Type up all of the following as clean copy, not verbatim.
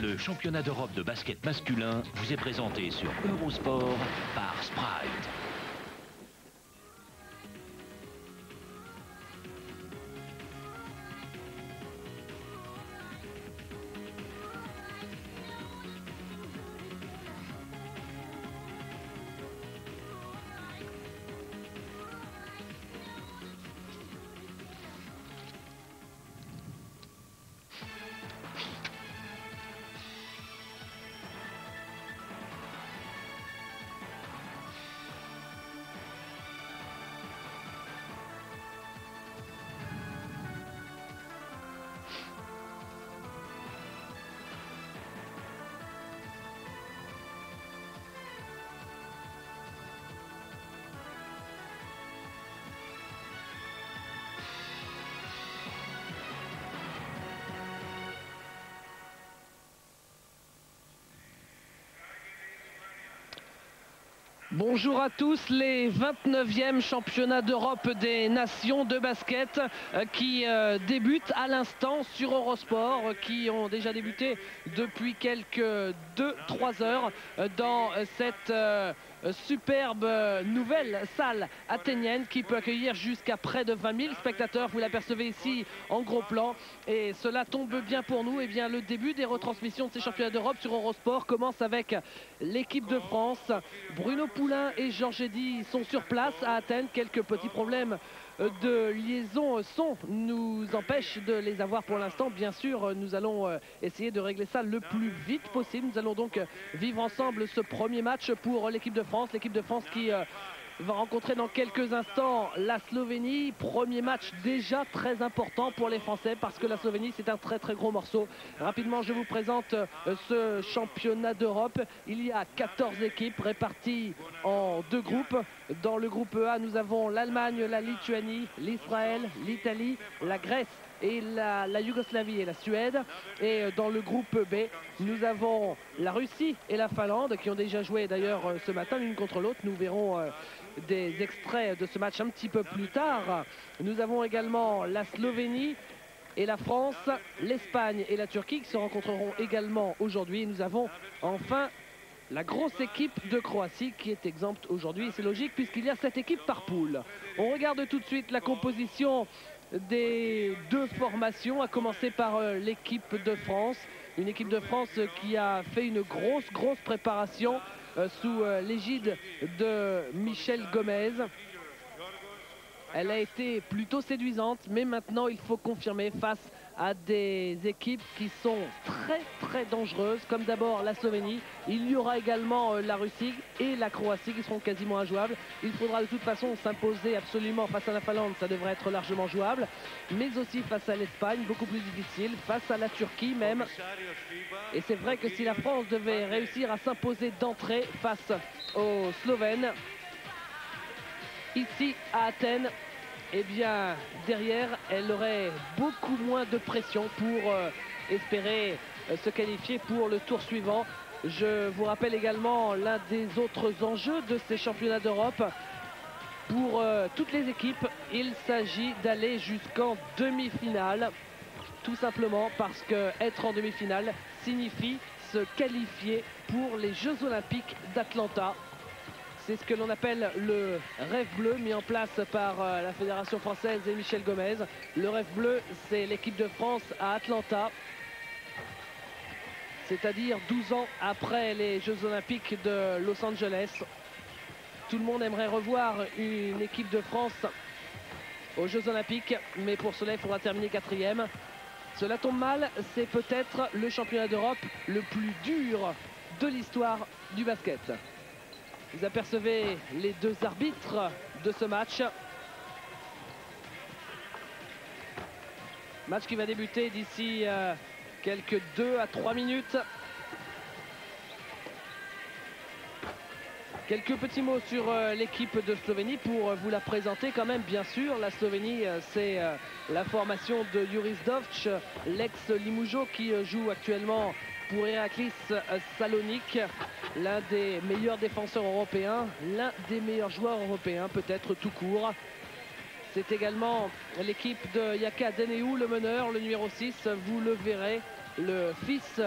Le championnat d'Europe de basket masculin vous est présenté sur Eurosport par Sprite. Bonjour à tous, les 29e championnats d'Europe des nations de basket qui débutent à l'instant sur Eurosport, qui ont déjà débuté depuis quelques 2-3 heures dans cette superbe nouvelle salle athénienne qui peut accueillir jusqu'à près de 20 000 spectateurs. Vous l'apercevez ici en gros plan et cela tombe bien pour nous. Et bien, le début des retransmissions de ces championnats d'Europe sur Eurosport commence avec l'équipe de France. Bruno Poulain et Georges Eddy sont sur place à Athènes. Quelques petits problèmes de liaison son nous empêchent de les avoir pour l'instant. Bien sûr, nous allons essayer de régler ça le plus vite possible. Nous allons donc vivre ensemble ce premier match pour l'équipe de France. L'équipe de France qui va rencontrer dans quelques instants la Slovénie. Premier match déjà très important pour les Français parce que la Slovénie, c'est un très gros morceau. Rapidement, je vous présente ce championnat d'Europe. Il y a 14 équipes réparties en deux groupes. Dans le groupe A, nous avons l'Allemagne, la Lituanie, l'Israël, l'Italie, la Grèce et la Yougoslavie et la Suède. Et dans le groupe B, nous avons la Russie et la Finlande qui ont déjà joué d'ailleurs ce matin l'une contre l'autre. Nous verrons des extraits de ce match un petit peu plus tard. Nous avons également la Slovénie et la France, l'Espagne et la Turquie qui se rencontreront également aujourd'hui. Nous avons enfin la grosse équipe de Croatie qui est exempte aujourd'hui. C'est logique puisqu'il y a 7 équipes par poule. On regarde tout de suite la composition des deux formations, à commencer par l'équipe de France. Une équipe de France qui a fait une grosse préparation sous l'égide de Michel Gomez. Elle a été plutôt séduisante, mais maintenant il faut confirmer face à des équipes qui sont très dangereuses, comme d'abord la Slovénie. Il y aura également la Russie et la Croatie qui seront quasiment injouables. Il faudra de toute façon s'imposer absolument face à la Finlande, ça devrait être largement jouable, mais aussi face à l'Espagne, beaucoup plus difficile, face à la Turquie même. Et c'est vrai que si la France devait réussir à s'imposer d'entrée face aux Slovènes, ici à Athènes, eh bien derrière elle aurait beaucoup moins de pression pour espérer se qualifier pour le tour suivant. Je vous rappelle également l'un des autres enjeux de ces championnats d'Europe. Pour toutes les équipes, il s'agit d'aller jusqu'en demi-finale, tout simplement parce que être en demi-finale signifie se qualifier pour les Jeux Olympiques d'Atlanta. C'est ce que l'on appelle le rêve bleu, mis en place par la Fédération française et Michel Gomez. Le rêve bleu, c'est l'équipe de France à Atlanta, c'est-à-dire 12 ans après les Jeux Olympiques de Los Angeles. Tout le monde aimerait revoir une équipe de France aux Jeux Olympiques, mais pour cela, il faudra terminer 4e. Cela tombe mal, c'est peut-être le championnat d'Europe le plus dur de l'histoire du basket. Vous apercevez les deux arbitres de ce match. Match qui va débuter d'ici quelques 2 à 3 minutes. Quelques petits mots sur l'équipe de Slovénie pour vous la présenter quand même. Bien sûr, la Slovénie, c'est la formation de Juris Dovč, l'ex-Limoujo qui joue actuellement pour Heraklis Salonique, l'un des meilleurs défenseurs européens, l'un des meilleurs joueurs européens peut-être tout court. C'est également l'équipe de Yaka Deneu, le meneur, le numéro 6, vous le verrez, le fils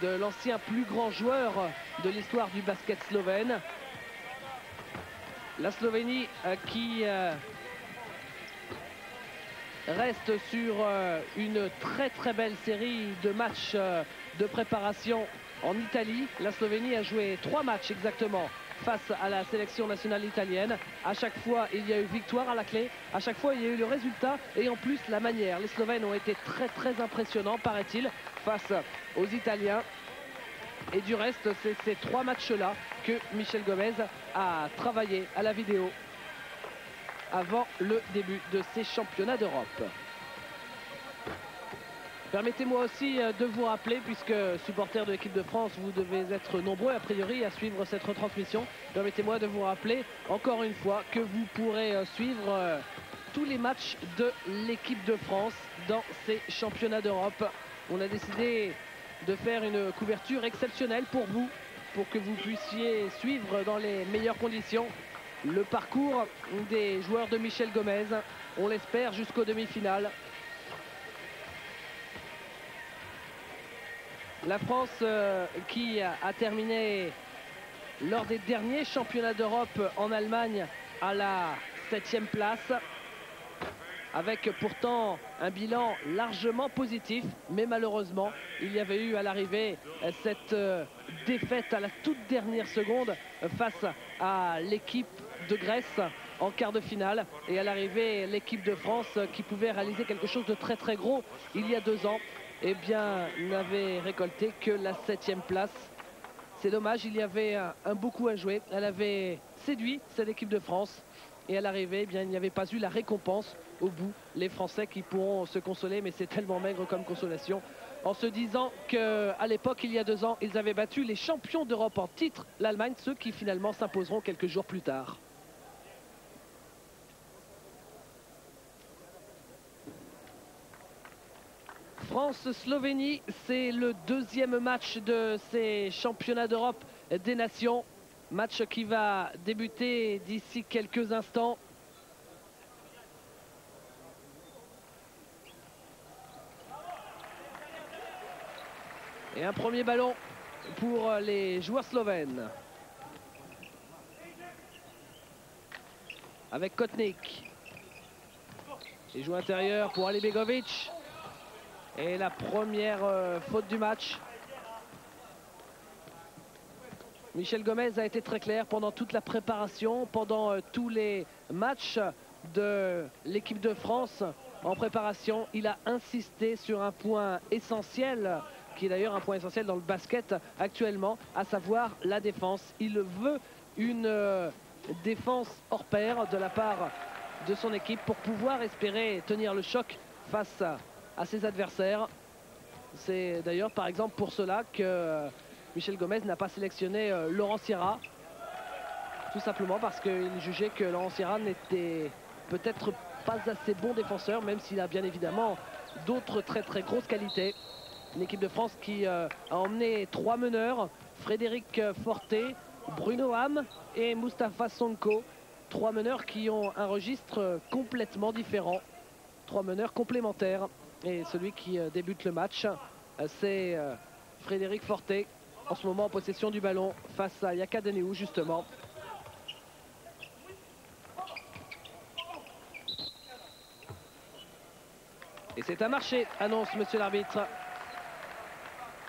de l'ancien plus grand joueur de l'histoire du basket slovène. La Slovénie qui reste sur une très belle série de matchs de préparation en Italie. La Slovénie a joué 3 matchs exactement face à la sélection nationale italienne. À chaque fois, il y a eu victoire à la clé. À chaque fois, il y a eu le résultat et en plus la manière. Les Slovènes ont été très impressionnants, paraît-il, face aux Italiens. Et du reste, c'est ces 3 matchs-là que Michel Gomez a travaillé à la vidéo avant le début de ces championnats d'Europe. Permettez-moi aussi de vous rappeler, puisque supporters de l'équipe de France, vous devez être nombreux a priori à suivre cette retransmission. Permettez-moi de vous rappeler encore une fois que vous pourrez suivre tous les matchs de l'équipe de France dans ces championnats d'Europe. On a décidé de faire une couverture exceptionnelle pour vous, pour que vous puissiez suivre dans les meilleures conditions le parcours des joueurs de Michel Gomez. On l'espère jusqu'aux demi-finales. La France qui a terminé lors des derniers championnats d'Europe en Allemagne à la 7e place, avec pourtant un bilan largement positif, mais malheureusement il y avait eu à l'arrivée cette défaite à la toute dernière seconde face à l'équipe de Grèce en quart de finale, et à l'arrivée l'équipe de France qui pouvait réaliser quelque chose de très gros il y a 2 ans, eh bien n'avait récolté que la 7e place. C'est dommage, il y avait un beau coup à jouer. Elle avait séduit cette équipe de France et à l'arrivée, eh bien, il n'y avait pas eu la récompense au bout. Les Français qui pourront se consoler, mais c'est tellement maigre comme consolation, en se disant qu'à l'époque, il y a 2 ans, ils avaient battu les champions d'Europe en titre, l'Allemagne, ceux qui finalement s'imposeront quelques jours plus tard. France-Slovénie, c'est le 2e match de ces championnats d'Europe des nations. Match qui va débuter d'ici quelques instants. Et un premier ballon pour les joueurs slovènes. Avec Kotnik. Il joue intérieur pour Alibegovic. Et la première faute du match. Michel Gomez a été très clair pendant toute la préparation, pendant tous les matchs de l'équipe de France en préparation. Il a insisté sur un point essentiel, qui est d'ailleurs un point essentiel dans le basket actuellement, à savoir la défense. Il veut une défense hors pair de la part de son équipe pour pouvoir espérer tenir le choc face à ses adversaires. C'est d'ailleurs par exemple pour cela que Michel Gomez n'a pas sélectionné Laurent Sierra, tout simplement parce qu'il jugeait que Laurent Sierra n'était peut-être pas assez bon défenseur, même s'il a bien évidemment d'autres très grosses qualités. Une équipe de France qui a emmené 3 meneurs, Frédéric Forté, Bruno Ham et Moustapha Sonko. 3 meneurs qui ont un registre complètement différent, 3 meneurs complémentaires. Et celui qui débute le match, c'est Frédéric Forté, en ce moment en possession du ballon face à Yaka Deneu justement. Et c'est un marché, annonce monsieur l'arbitre.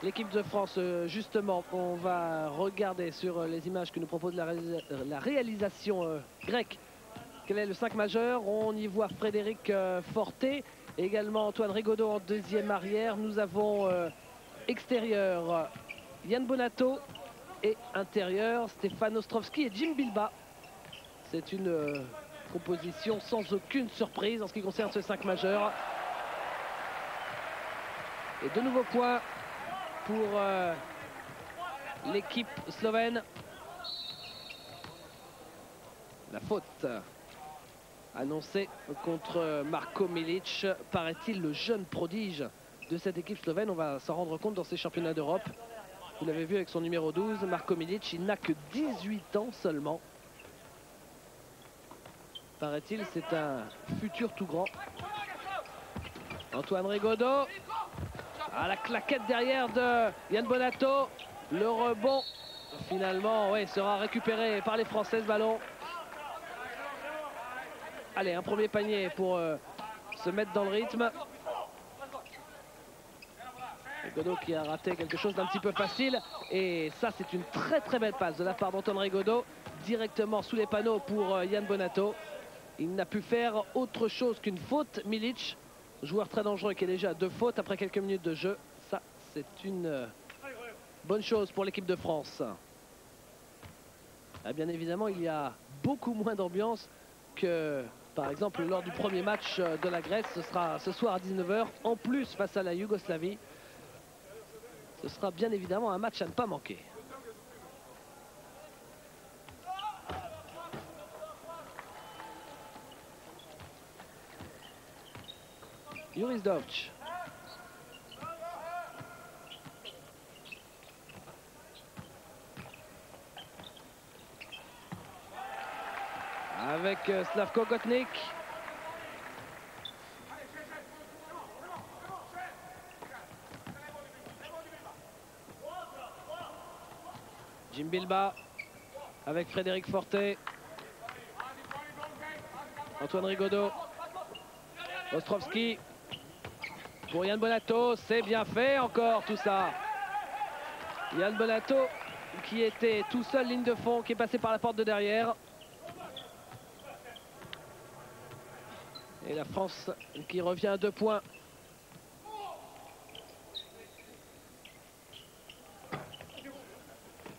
L'équipe de France, justement, on va regarder sur les images que nous propose la réalisation grecque. Quel est le 5 majeur? On y voit Frédéric Forté, également Antoine Rigaudot en 2e arrière. Nous avons extérieur Yann Bonato et intérieur Stéphane Ostrovski et Jim Bilba. C'est une composition sans aucune surprise en ce qui concerne ce 5 majeur. Et de nouveaux points pour l'équipe slovène. La faute annoncée contre Marko Milic, paraît-il le jeune prodige de cette équipe slovène. On va s'en rendre compte dans ces championnats d'Europe. Vous l'avez vu avec son numéro 12, Marko Milic, il n'a que 18 ans seulement. Paraît-il, c'est un futur tout grand. Antoine Rigaudot. À la claquette derrière de Yann Bonato. Le rebond, finalement, ouais, sera récupéré par les Français, ce ballon. Allez, un premier panier pour se mettre dans le rythme. Rigaudot qui a raté quelque chose d'un petit peu facile. Et ça, c'est une très très belle passe de la part d'Antoine Rigaudot. Directement sous les panneaux pour Yann Bonato. Il n'a pu faire autre chose qu'une faute. Milic, joueur très dangereux qui est déjà à 2 fautes après quelques minutes de jeu. Ça, c'est une bonne chose pour l'équipe de France. Ah, bien évidemment, il y a beaucoup moins d'ambiance que, par exemple, lors du premier match de la Grèce. Ce sera ce soir à 19 h, en plus face à la Yougoslavie. Ce sera bien évidemment un match à ne pas manquer. Juris Dovč. Avec Slavko Kotnik. Jim Bilba avec Frédéric Fortet. Antoine Rigaudot. Ostrovski. Pour Yann Bonato, c'est bien fait encore tout ça. Yann Bonato qui était tout seul ligne de fond, qui est passé par la porte de derrière. Et la France qui revient à 2 points.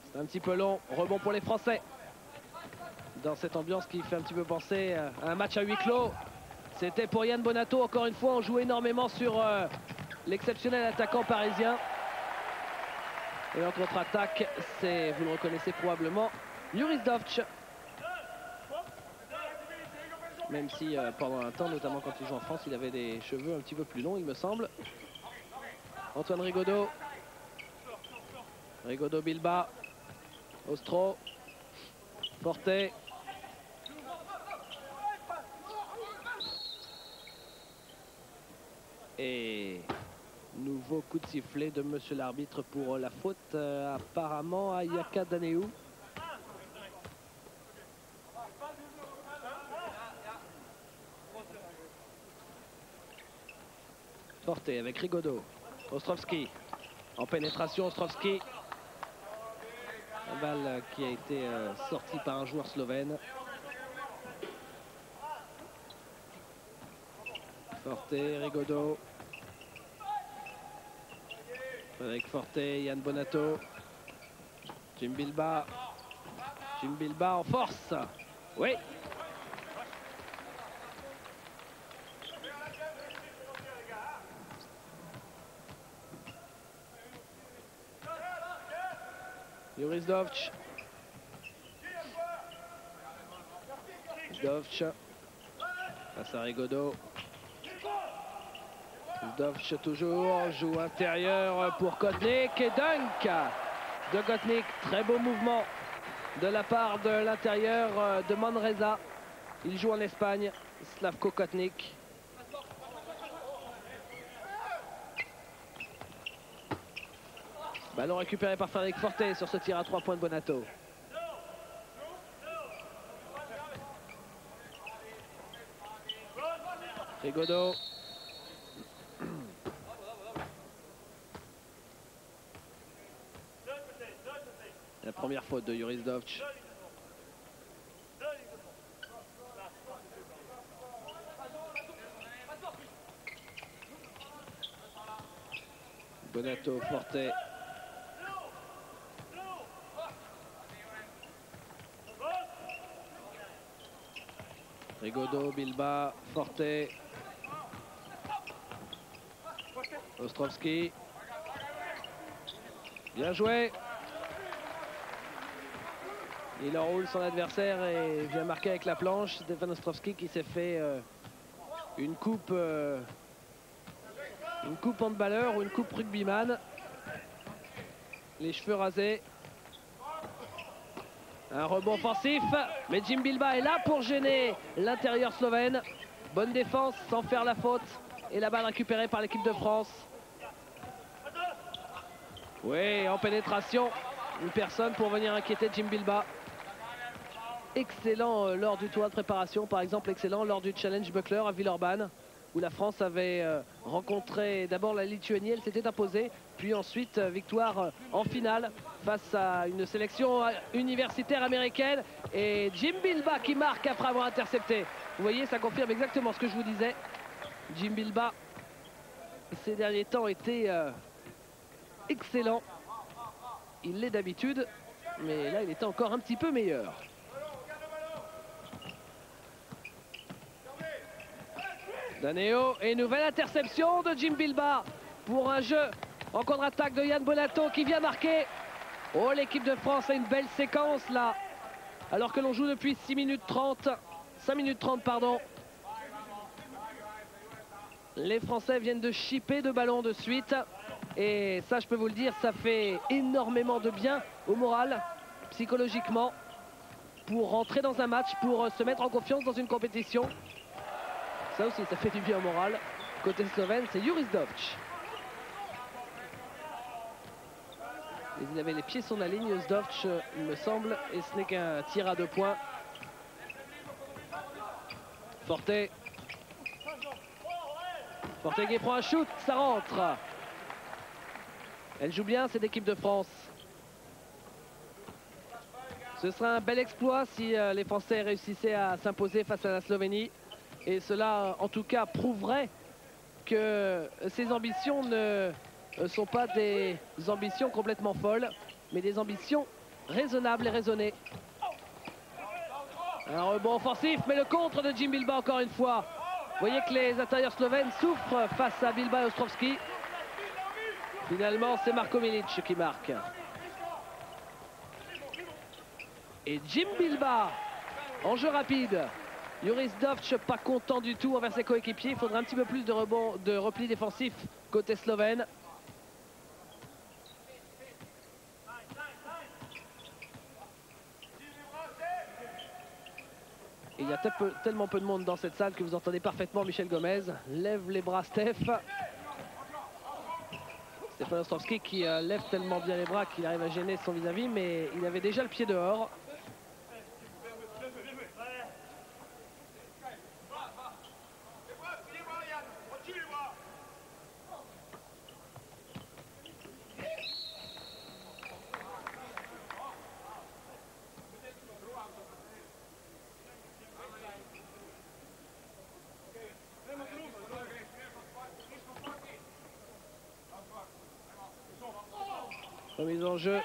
C'est un petit peu long, rebond pour les Français. Dans cette ambiance qui fait un petit peu penser à un match à huis clos. C'était pour Yann Bonato, encore une fois, on joue énormément sur l'exceptionnel attaquant parisien. Et en contre-attaque, c'est, vous le reconnaissez probablement, Juris Dovč. Même si pendant un temps, notamment quand il joue en France, il avait des cheveux un petit peu plus longs, il me semble. Antoine Rigaudot. Rigaudot Bilba. Ostro. Fortet. Et nouveau coup de sifflet de monsieur l'arbitre pour la faute apparemment à Yaka Daneou. Fortet avec Rigaudot. Ostrovski. En pénétration, Ostrovski. Une balle qui a été sortie par un joueur slovène. Fortet, Rigaudot. Avec Fortet, Yann Bonato. Jim Bilba. Jim Bilba en force. Oui. Juris Dovč. Dovč. Face à Rigaudot. Dovč toujours, joue intérieur pour Kotnik et dunk de Kotnik. Très beau mouvement de la part de l'intérieur de Manresa. Il joue en Espagne, Slavko Kotnik. Ballon récupéré par Frédéric Fortet sur ce tir à 3 points de Bonato. Rigaudot. La première faute de Juris Dovč. Bonato, Fortet. Rigaudot, Bilba, Fortet. Ostrovski. Bien joué. Il enroule son adversaire et vient marquer avec la planche. Stefan Ostrovski qui s'est fait une coupe handballeur ou une coupe rugbyman. Les cheveux rasés. Un rebond offensif, mais Jim Bilba est là pour gêner l'intérieur slovène. Bonne défense sans faire la faute. Et la balle récupérée par l'équipe de France. Oui, en pénétration, une personne pour venir inquiéter Jim Bilbao. Excellent lors du tournoi de préparation, par exemple excellent lors du Challenge Buckler à Villeurbanne, où la France avait rencontré d'abord la Lituanie, elle s'était imposée, puis ensuite victoire en finale face à une sélection universitaire américaine, et Jim Bilbao qui marque après avoir intercepté. Vous voyez, ça confirme exactement ce que je vous disais. Jim Bilbao, ces derniers temps, était excellent. Il l'est d'habitude, mais là il était encore un petit peu meilleur. Daneo, et nouvelle interception de Jim Bilbao pour un jeu en contre-attaque de Yann Bonato qui vient marquer. Oh, l'équipe de France a une belle séquence là, alors que l'on joue depuis 5 minutes 30, pardon. Les Français viennent de chipper 2 ballons de suite, et ça, je peux vous le dire, ça fait énormément de bien au moral, psychologiquement, pour rentrer dans un match, pour se mettre en confiance dans une compétition. Ça aussi, ça fait du bien au moral. Côté slovène, c'est Juris Dovč. Il avait les pieds sur la ligne, Juris Dovč, il me semble, et ce n'est qu'un tir à 2 points. Forte. Forte qui prend un shoot, ça rentre. Elle joue bien, cette équipe de France. Ce serait un bel exploit si les Français réussissaient à s'imposer face à la Slovénie. Et cela, en tout cas, prouverait que ces ambitions ne sont pas des ambitions complètement folles, mais des ambitions raisonnables et raisonnées. Un rebond offensif, mais le contre de Jim Bilbao encore une fois. Vous voyez que les intérieurs slovènes souffrent face à Bilbao et Ostrovski. Finalement, c'est Marko Milic qui marque. Et Jim Bilbao, en jeu rapide. Juris Dovč pas content du tout envers ses coéquipiers. Il faudra un petit peu plus de rebond, de repli défensif côté slovène. Et il y a tellement peu de monde dans cette salle que vous entendez parfaitement Michel Gomez. Lève les bras Steph. Stefan Ostrovski qui lève tellement bien les bras qu'il arrive à gêner son vis-à-vis, mais il avait déjà le pied dehors. Remise en jeu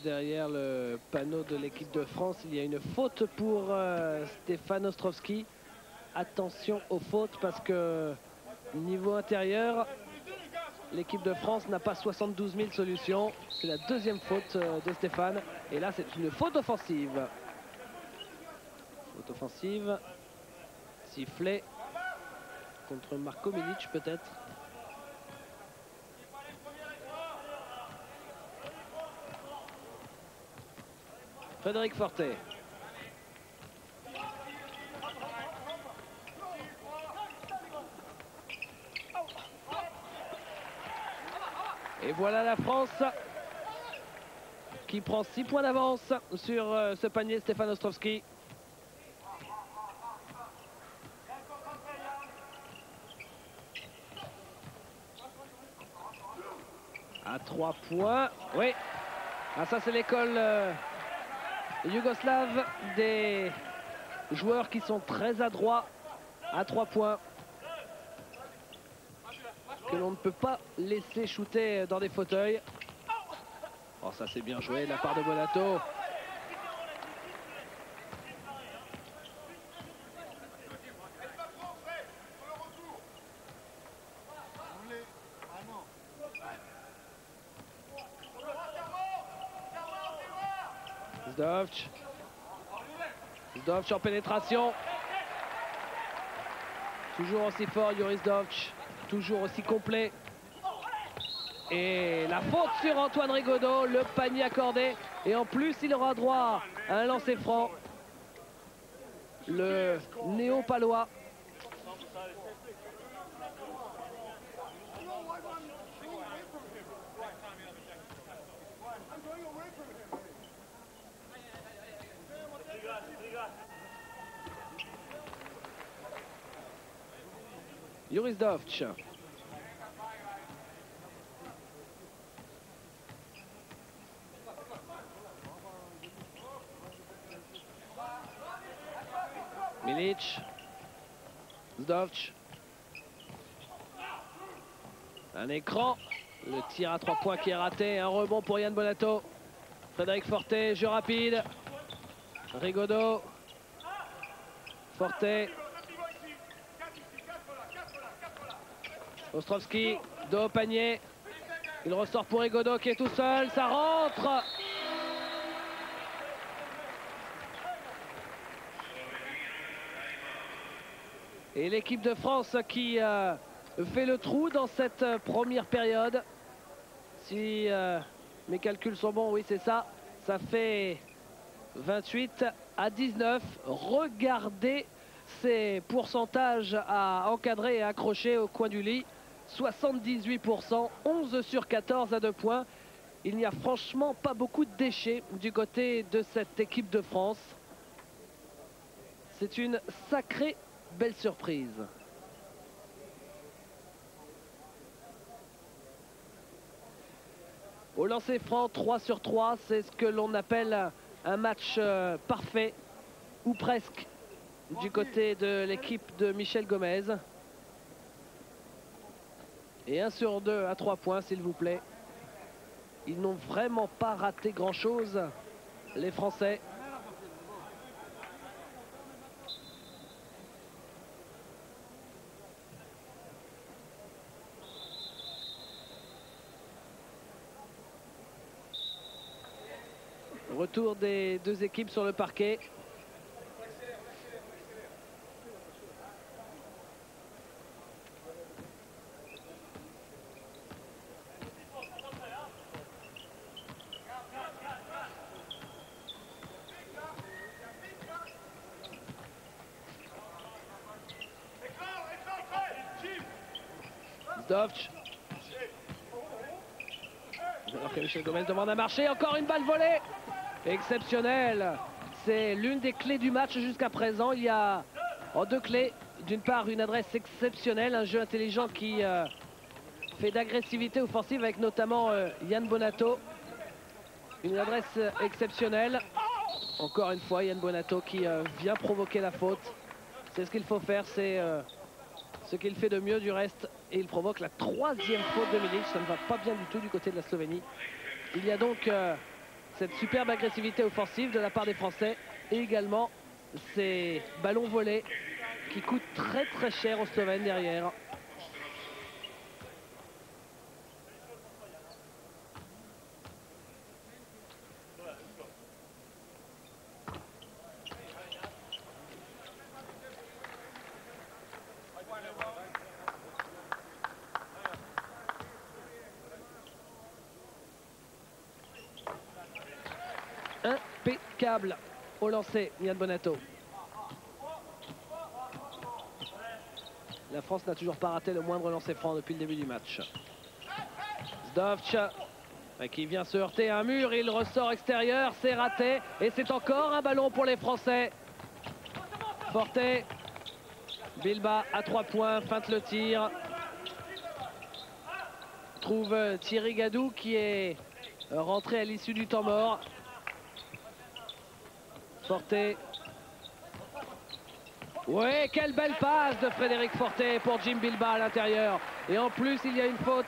derrière le panneau de l'équipe de France. Il y a une faute pour Stefan Ostrovski. Attention aux fautes parce que niveau intérieur, l'équipe de France n'a pas 72 000 solutions. C'est la deuxième faute de Stéphane. Et là, c'est une faute offensive. Faute offensive. Sifflet contre Marko Milic peut-être. Frédéric Forte. Et voilà la France qui prend 6 points d'avance sur ce panier Stefan Ostrovski. À 3 points. Oui. Ah, ça c'est l'école yougoslave des joueurs qui sont très adroits à 3 points. Que l'on ne peut pas laisser shooter dans des fauteuils. Oh, ça c'est bien joué de la part de Bonato. Dovč. Dovč en pénétration. Toujours aussi fort Juris Dovč. Toujours aussi complet. Et la faute sur Antoine Rigaudot. Le panier accordé. Et en plus, il aura droit à un lancer franc. Le néo-palois. Joris Dovč. Milic. Dovč. Un écran. Le tir à 3 points qui est raté. Un rebond pour Yann Bonato. Frédéric Fortet, jeu rapide. Rigaudot. Fortet. Ostrovski, dos au panier. Il ressort pour Rigaudot qui est tout seul. Ça rentre. Et l'équipe de France qui fait le trou dans cette première période. Si mes calculs sont bons, oui c'est ça. Ça fait 28-19. Regardez ces pourcentages à encadrer et accrocher au coin du lit. 78%, 11 sur 14 à 2 points. Il n'y a franchement pas beaucoup de déchets du côté de cette équipe de France. C'est une sacrée belle surprise. Au lancer franc, 3 sur 3, c'est ce que l'on appelle un match parfait, ou presque, du côté de l'équipe de Michel Gomez. Et 1 sur 2 à 3 points, s'il vous plaît. Ils n'ont vraiment pas raté grand-chose, les Français. Retour des deux équipes sur le parquet. Dovč. Alors que Michel Gomez demande à marcher. Encore une balle volée. Exceptionnel. C'est l'une des clés du match jusqu'à présent. Il y a deux clés. D'une part, une adresse exceptionnelle. Un jeu intelligent qui fait d'agressivité offensive avec notamment Yann Bonato. Une adresse exceptionnelle. Encore une fois, Yann Bonato qui vient provoquer la faute. C'est ce qu'il faut faire. C'est ce qu'il fait de mieux du reste. Et il provoque la 3e faute de Milic. Ça ne va pas bien du tout du côté de la Slovénie. Il y a donc cette superbe agressivité offensive de la part des Français. Et également ces ballons volés qui coûtent très très cher aux Slovènes derrière. Impeccable au lancer, Yann Bonato. La France n'a toujours pas raté le moindre lancer franc depuis le début du match. Dovč qui vient se heurter à un mur, il ressort extérieur, c'est raté. Et c'est encore un ballon pour les Français. Fortet, Bilba à 3 points, feinte le tir. Trouve Thierry Gadou qui est rentré à l'issue du temps mort. Fortet. Ouais, quelle belle passe de Frédéric Fortet pour Jim Bilba à l'intérieur. Et en plus, il y a une faute.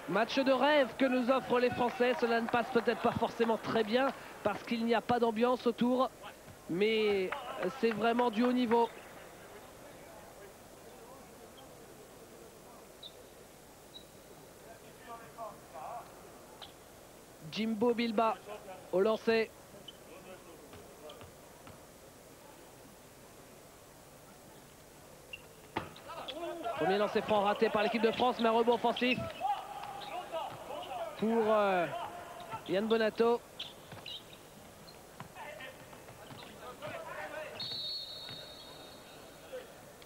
Match de rêve que nous offrent les Français. Cela ne passe peut-être pas forcément très bien parce qu'il n'y a pas d'ambiance autour. Mais c'est vraiment du haut niveau. Jimbo Bilba au lancer. Premier lancer franc raté par l'équipe de France, mais un rebond offensif pour Yann Bonato.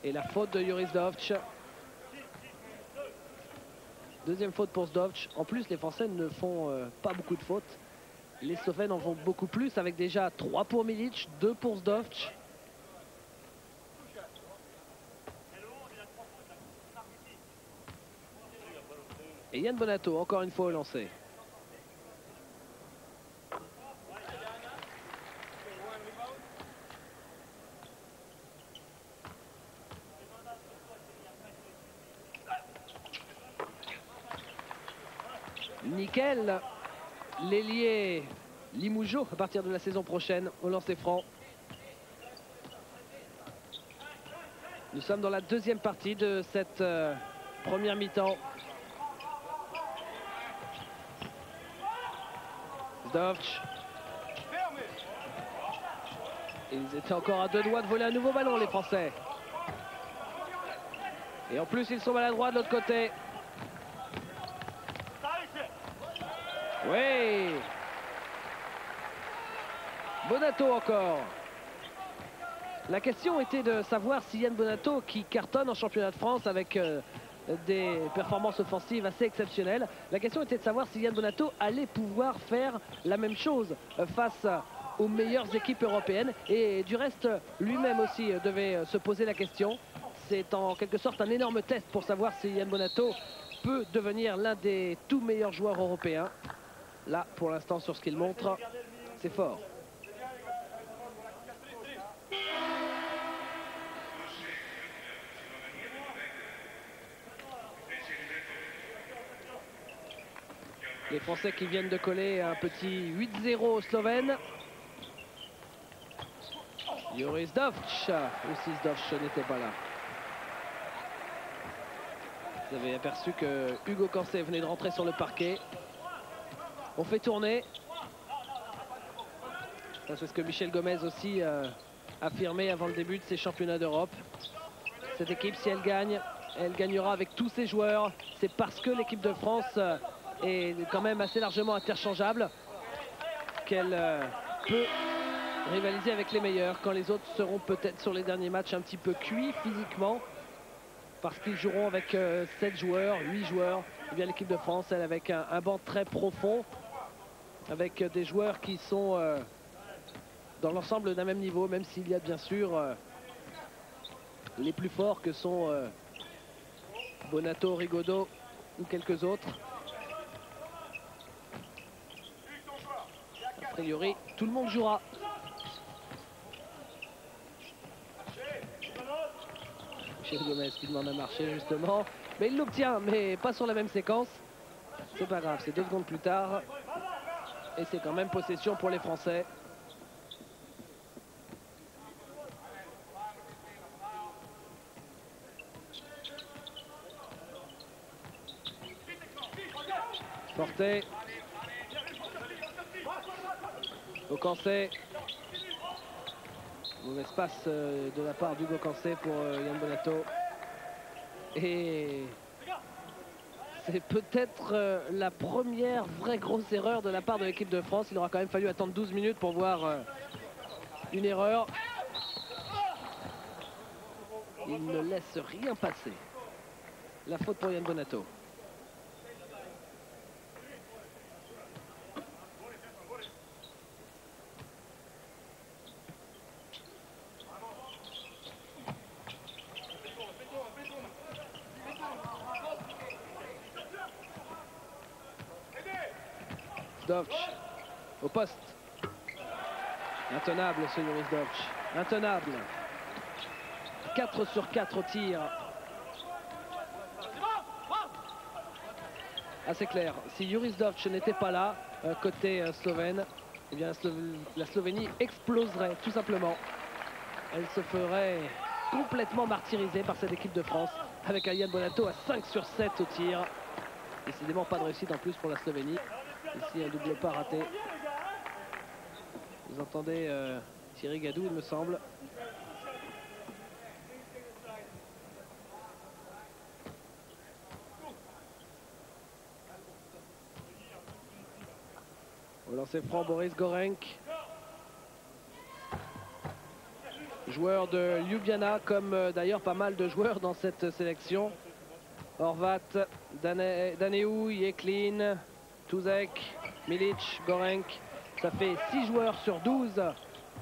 Et la faute de Joris Dovč. Deuxième faute pour Dovč. En plus, les Français ne font pas beaucoup de fautes. Les Slovènes en vont beaucoup plus avec déjà 3 pour Milic, 2 pour Zdovc. Et Yann Bonato encore une fois au lancer. Nickel, l'ailier Limoujo à partir de la saison prochaine au lancer franc. Nous sommes dans la deuxième partie de cette première mi-temps. Zdovc. Ils étaient encore à 2 doigts de voler un nouveau ballon, les Français. Et en plus, ils sont maladroits de l'autre côté. Oui. Bonato encore. La question était de savoir si Yann Bonato, qui cartonne en championnat de France avec des performances offensives assez exceptionnelles, la question était de savoir si Yann Bonato allait pouvoir faire la même chose face aux meilleures équipes européennes. Et du reste, lui-même aussi devait se poser la question. C'est en quelque sorte un énorme test pour savoir si Yann Bonato peut devenir l'un des tout meilleurs joueurs européens. Là, pour l'instant, sur ce qu'il montre, c'est fort. Les Français qui viennent de coller un petit 8-0 aux Slovènes. Joris Zdovc, aussi Zdovc n'était pas là. Vous avez aperçu que Hugo Cancé venait de rentrer sur le parquet. On fait tourner. Ça, c'est ce que Michel Gomez aussi affirmé avant le début de ces championnats d'Europe. Cette équipe, si elle gagne, elle gagnera avec tous ses joueurs. C'est parce que l'équipe de France est quand même assez largement interchangeable qu'elle peut rivaliser avec les meilleurs quand les autres seront peut-être sur les derniers matchs un petit peu cuits physiquement parce qu'ils joueront avec 7 joueurs, 8 joueurs. Et bien l'équipe de France, elle avec un banc très profond avec des joueurs qui sont dans l'ensemble d'un même niveau, même s'il y a bien sûr les plus forts que sont Bonato, Rigaudot ou quelques autres. A priori, tout le monde jouera. Michel Gomez qui demande à marcher justement. Mais il l'obtient, mais pas sur la même séquence. C'est pas grave, c'est 2 secondes plus tard. Et c'est quand même possession pour les Français. Porté. Cancé. Mauvaise passe de la part d'Hugo Cancé pour Yann Bonato. Et c'est peut-être la première vraie grosse erreur de la part de l'équipe de France. Il aura quand même fallu attendre 12 minutes pour voir une erreur. Il ne laisse rien passer. La faute pour Yann Bonato. Zdovc au poste. Intenable ce Joris Zdovc. Intenable. 4 sur 4 au tir. Assez clair. Si Joris Zdovc n'était pas là, côté slovène, eh bien la Slovénie exploserait tout simplement. Elle se ferait complètement martyriser par cette équipe de France avec un Yann Bonato à 5 sur 7 au tir. Décidément pas de réussite en plus pour la Slovénie. Ici un double pas raté. Vous entendez Thierry Gadou, il me semble. Au lancer franc, Boris Gorenc. Joueur de Ljubljana, comme d'ailleurs pas mal de joueurs dans cette sélection. Horvat, Daneu, Jeklin, Tuzek, Milic, Gorenc. Ça fait 6 joueurs sur 12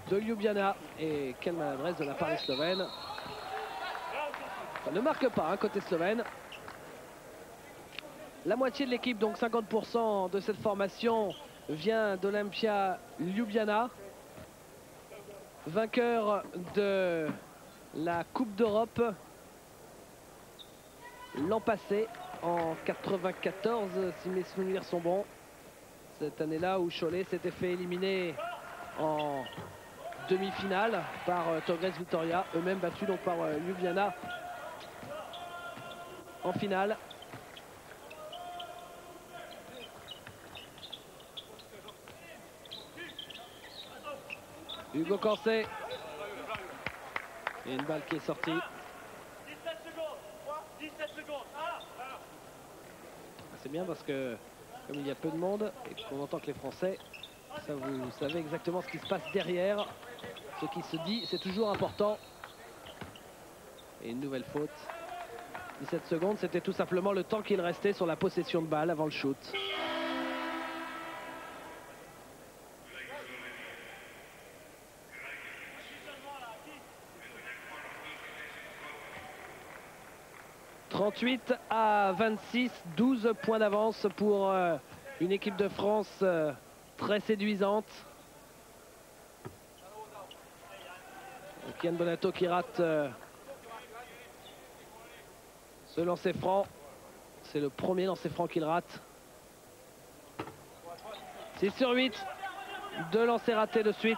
de Ljubljana. Et quelle maladresse de la part des Slovènes. Ça ne marque pas, hein, côté slovène. La moitié de l'équipe, donc 50% de cette formation, vient d'Olympia Ljubljana. Vainqueur de la Coupe d'Europe l'an passé, en 94, si mes souvenirs sont bons. Cette année-là où Cholet s'était fait éliminer en demi-finale par Togres Vitoria, eux-mêmes battus donc par Ljubljana en finale. Hugo Cancé. Et une balle qui est sortie. 17 secondes. 17 secondes. C'est bien parce que comme il y a peu de monde et qu'on entend que les Français, ça vous savez exactement ce qui se passe derrière. Ce qui se dit, c'est toujours important. Et une nouvelle faute. 17 secondes, c'était tout simplement le temps qu'il restait sur la possession de balle avant le shoot. « 38 à 26, 12 points d'avance pour une équipe de France très séduisante. Kian Bonato qui rate ce lancer franc. C'est le premier lancer franc qu'il rate. 6 sur 8, 2 lancers ratés de suite.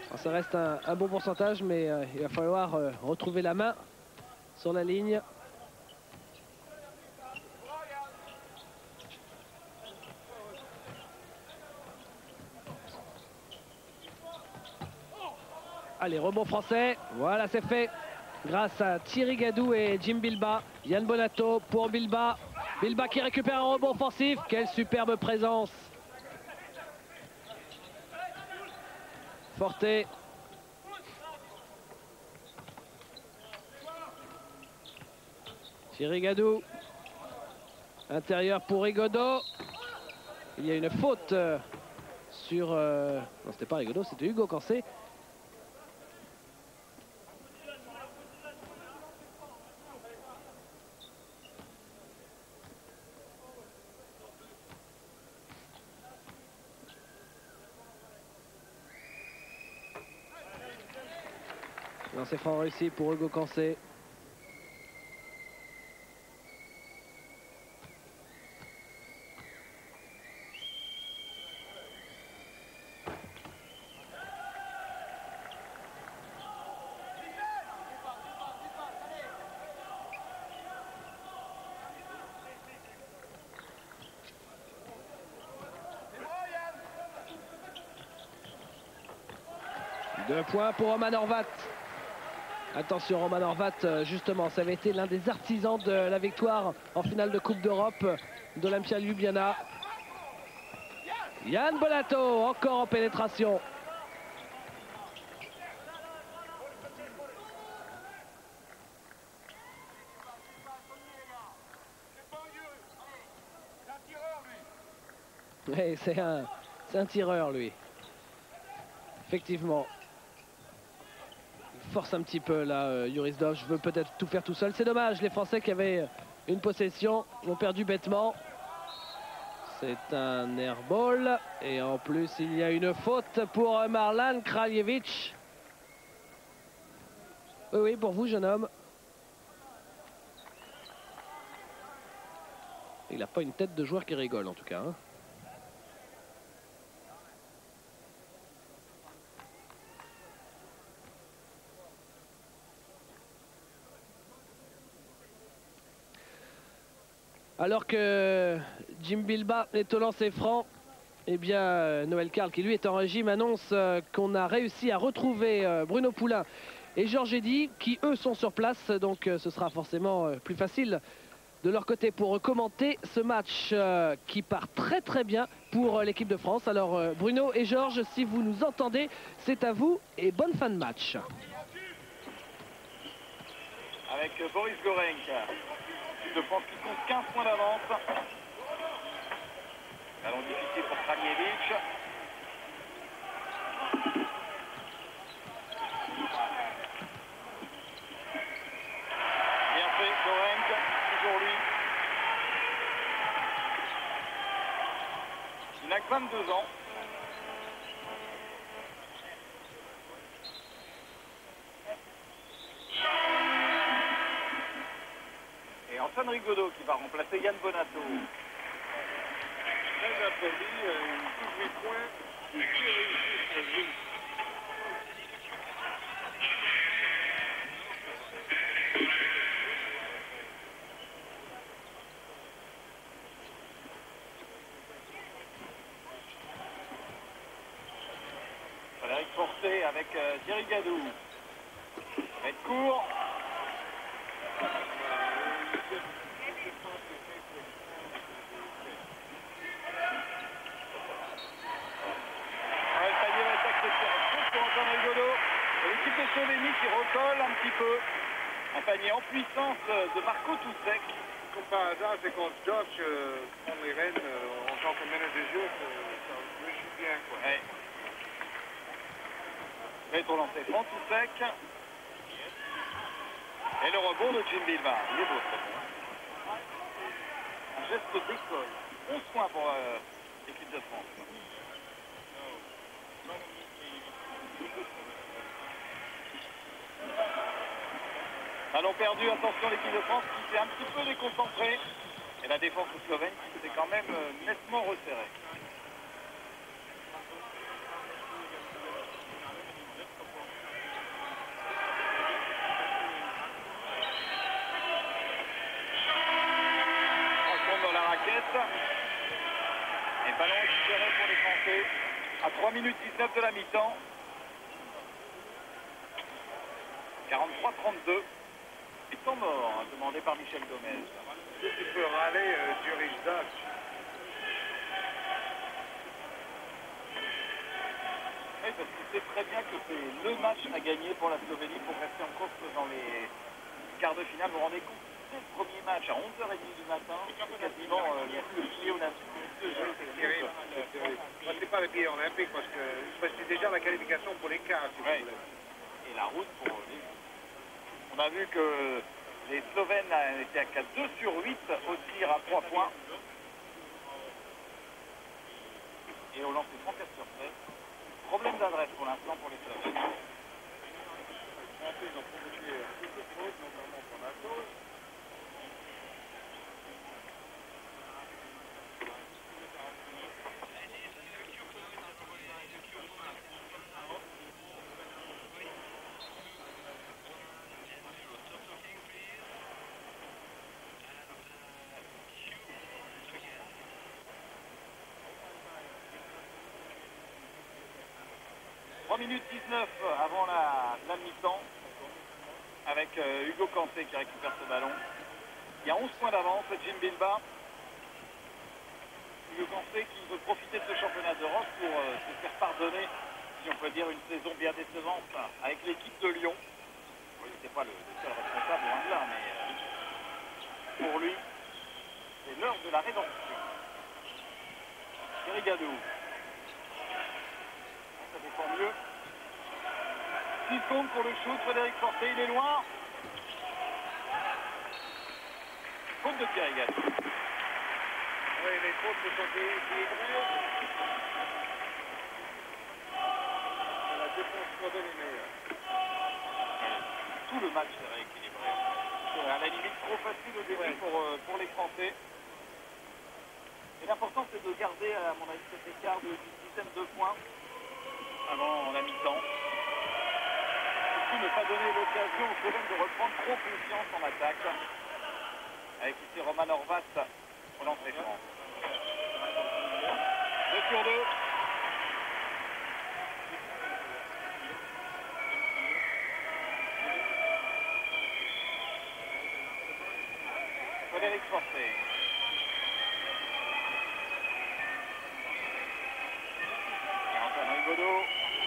Alors, ça reste un bon pourcentage, mais il va falloir retrouver la main sur la ligne. Allez, rebond français. Voilà, c'est fait. Grâce à Thierry Gadou et Jim Bilba. Yann Bonato pour Bilba. Bilba qui récupère un rebond offensif. Quelle superbe présence. Forté. Thierry Gadou. Intérieur pour Rigaudot. Il y a une faute sur... Non, c'était pas Rigaudot, c'était Hugo Cancé. C'est franc réussi pour Hugo Cancé. Deux points pour Roman Horvat. Attention, Roman Horvat, justement, ça avait été l'un des artisans de la victoire en finale de Coupe d'Europe d'Olympia Ljubljana. Yann Bonato, encore en pénétration. Oui, c'est un tireur, lui. Effectivement. Force un petit peu là, Jurisdov. Je veux peut-être tout faire tout seul. C'est dommage, les Français qui avaient une possession ont perdu bêtement. C'est un airball. Et en plus, il y a une faute pour Marlan Kraljevic. Oui, pour vous, jeune homme. Il n'a pas une tête de joueur qui rigole, en tout cas. Hein. Alors que Jim Bilba est au lancer franc, eh bien Noël Karl, qui lui est en régime, annonce qu'on a réussi à retrouver Bruno Poulain et Georges Eddy, qui eux sont sur place. Donc ce sera forcément plus facile de leur côté pour commenter ce match qui part très très bien pour l'équipe de France. Alors Bruno et Georges, si vous nous entendez, c'est à vous et bonne fin de match. Avec Boris Gorenc. De France qui compte 15 points d'avance. Ballon difficile pour Kraljevic. 22 ans. Et Antoine Rigaudot qui va remplacer Yann Bonato. Très applaudi, une touche 8 points, du tir réussi sur lui. Frédéric Forcé avec Thierry Gadou. Ça va être court. Le panier va être accepté pour Antoine Rigaudot. Et l'équipe de Slovénie qui recolle un petit peu. Un panier en puissance de Marco Toussek. Comme par hasard, c'est contre Josh, prendre les rênes en tant que meneur de jeu, ça me joue bien, quoi. Ouais. Rétro lancé franc Toussek. Et le rebond de Jim Bilbao. Il est beau, ça. Un geste d'école. 11 points pour l'équipe de France. Ballon perdu, attention l'équipe de France qui s'est un petit peu déconcentrée. Et la défense slovène qui s'est quand même nettement resserrée. On tombe dans la raquette. Et ballon récupéré pour les Français. À 3 minutes 19 de la mi-temps. 43-32. Et temps mort, demandé par Michel Gomez. Si tu peux râler du Rijdak. Oui, parce qu'il sait très bien que c'est le match à gagner pour la Slovénie pour rester en course dans les quarts de finale. Vous vous rendez compte, c'est le premier match à 11h30 du matin. C'est quasiment il y a plus de pied olympique. C'est terrible. C'est pas le pied olympique parce que c'est déjà la qualification pour les quarts. Si Ouais. vous voulez. Et la route pour les... On a vu que les Slovènes étaient à 2 sur 8 au tir à 3 points. Et au lancer franc 4 sur 7. Problème d'adresse pour l'instant pour les Slovènes. Ils ont provoqué plus de fautes, notamment pour la cause. Minute 19 avant la mi-temps avec Hugo Kanté qui récupère ce ballon. Il y a 11 points d'avance, Jim Bilbao. Hugo Kanté qui veut profiter de ce championnat d'Europe pour se faire pardonner, si on peut dire, une saison bien décevante avec l'équipe de Lyon. Oui, c'est pas le seul responsable, loin de là, mais pour lui, c'est l'heure de la rédemption. Thierry Gadou. Ça défend mieux. 6 secondes pour le shoot, Frédéric Forcé, il est loin. Faute de Thierry Gadou. Oui, les fautes se sont équilibrées. La défense slovène est meilleure. Tout le match est rééquilibré. C'est à la limite trop facile au début pour les Français. Et l'important c'est de garder, à mon avis, cet écart d'une dizaine de points avant la mi-temps. Ne pas donner l'occasion aux Slovènes de reprendre trop confiance en attaque. Avec ici Roman Horvat au lancer franc. 2 sur 2. Frédéric Forcé. Antoine Rigaudot.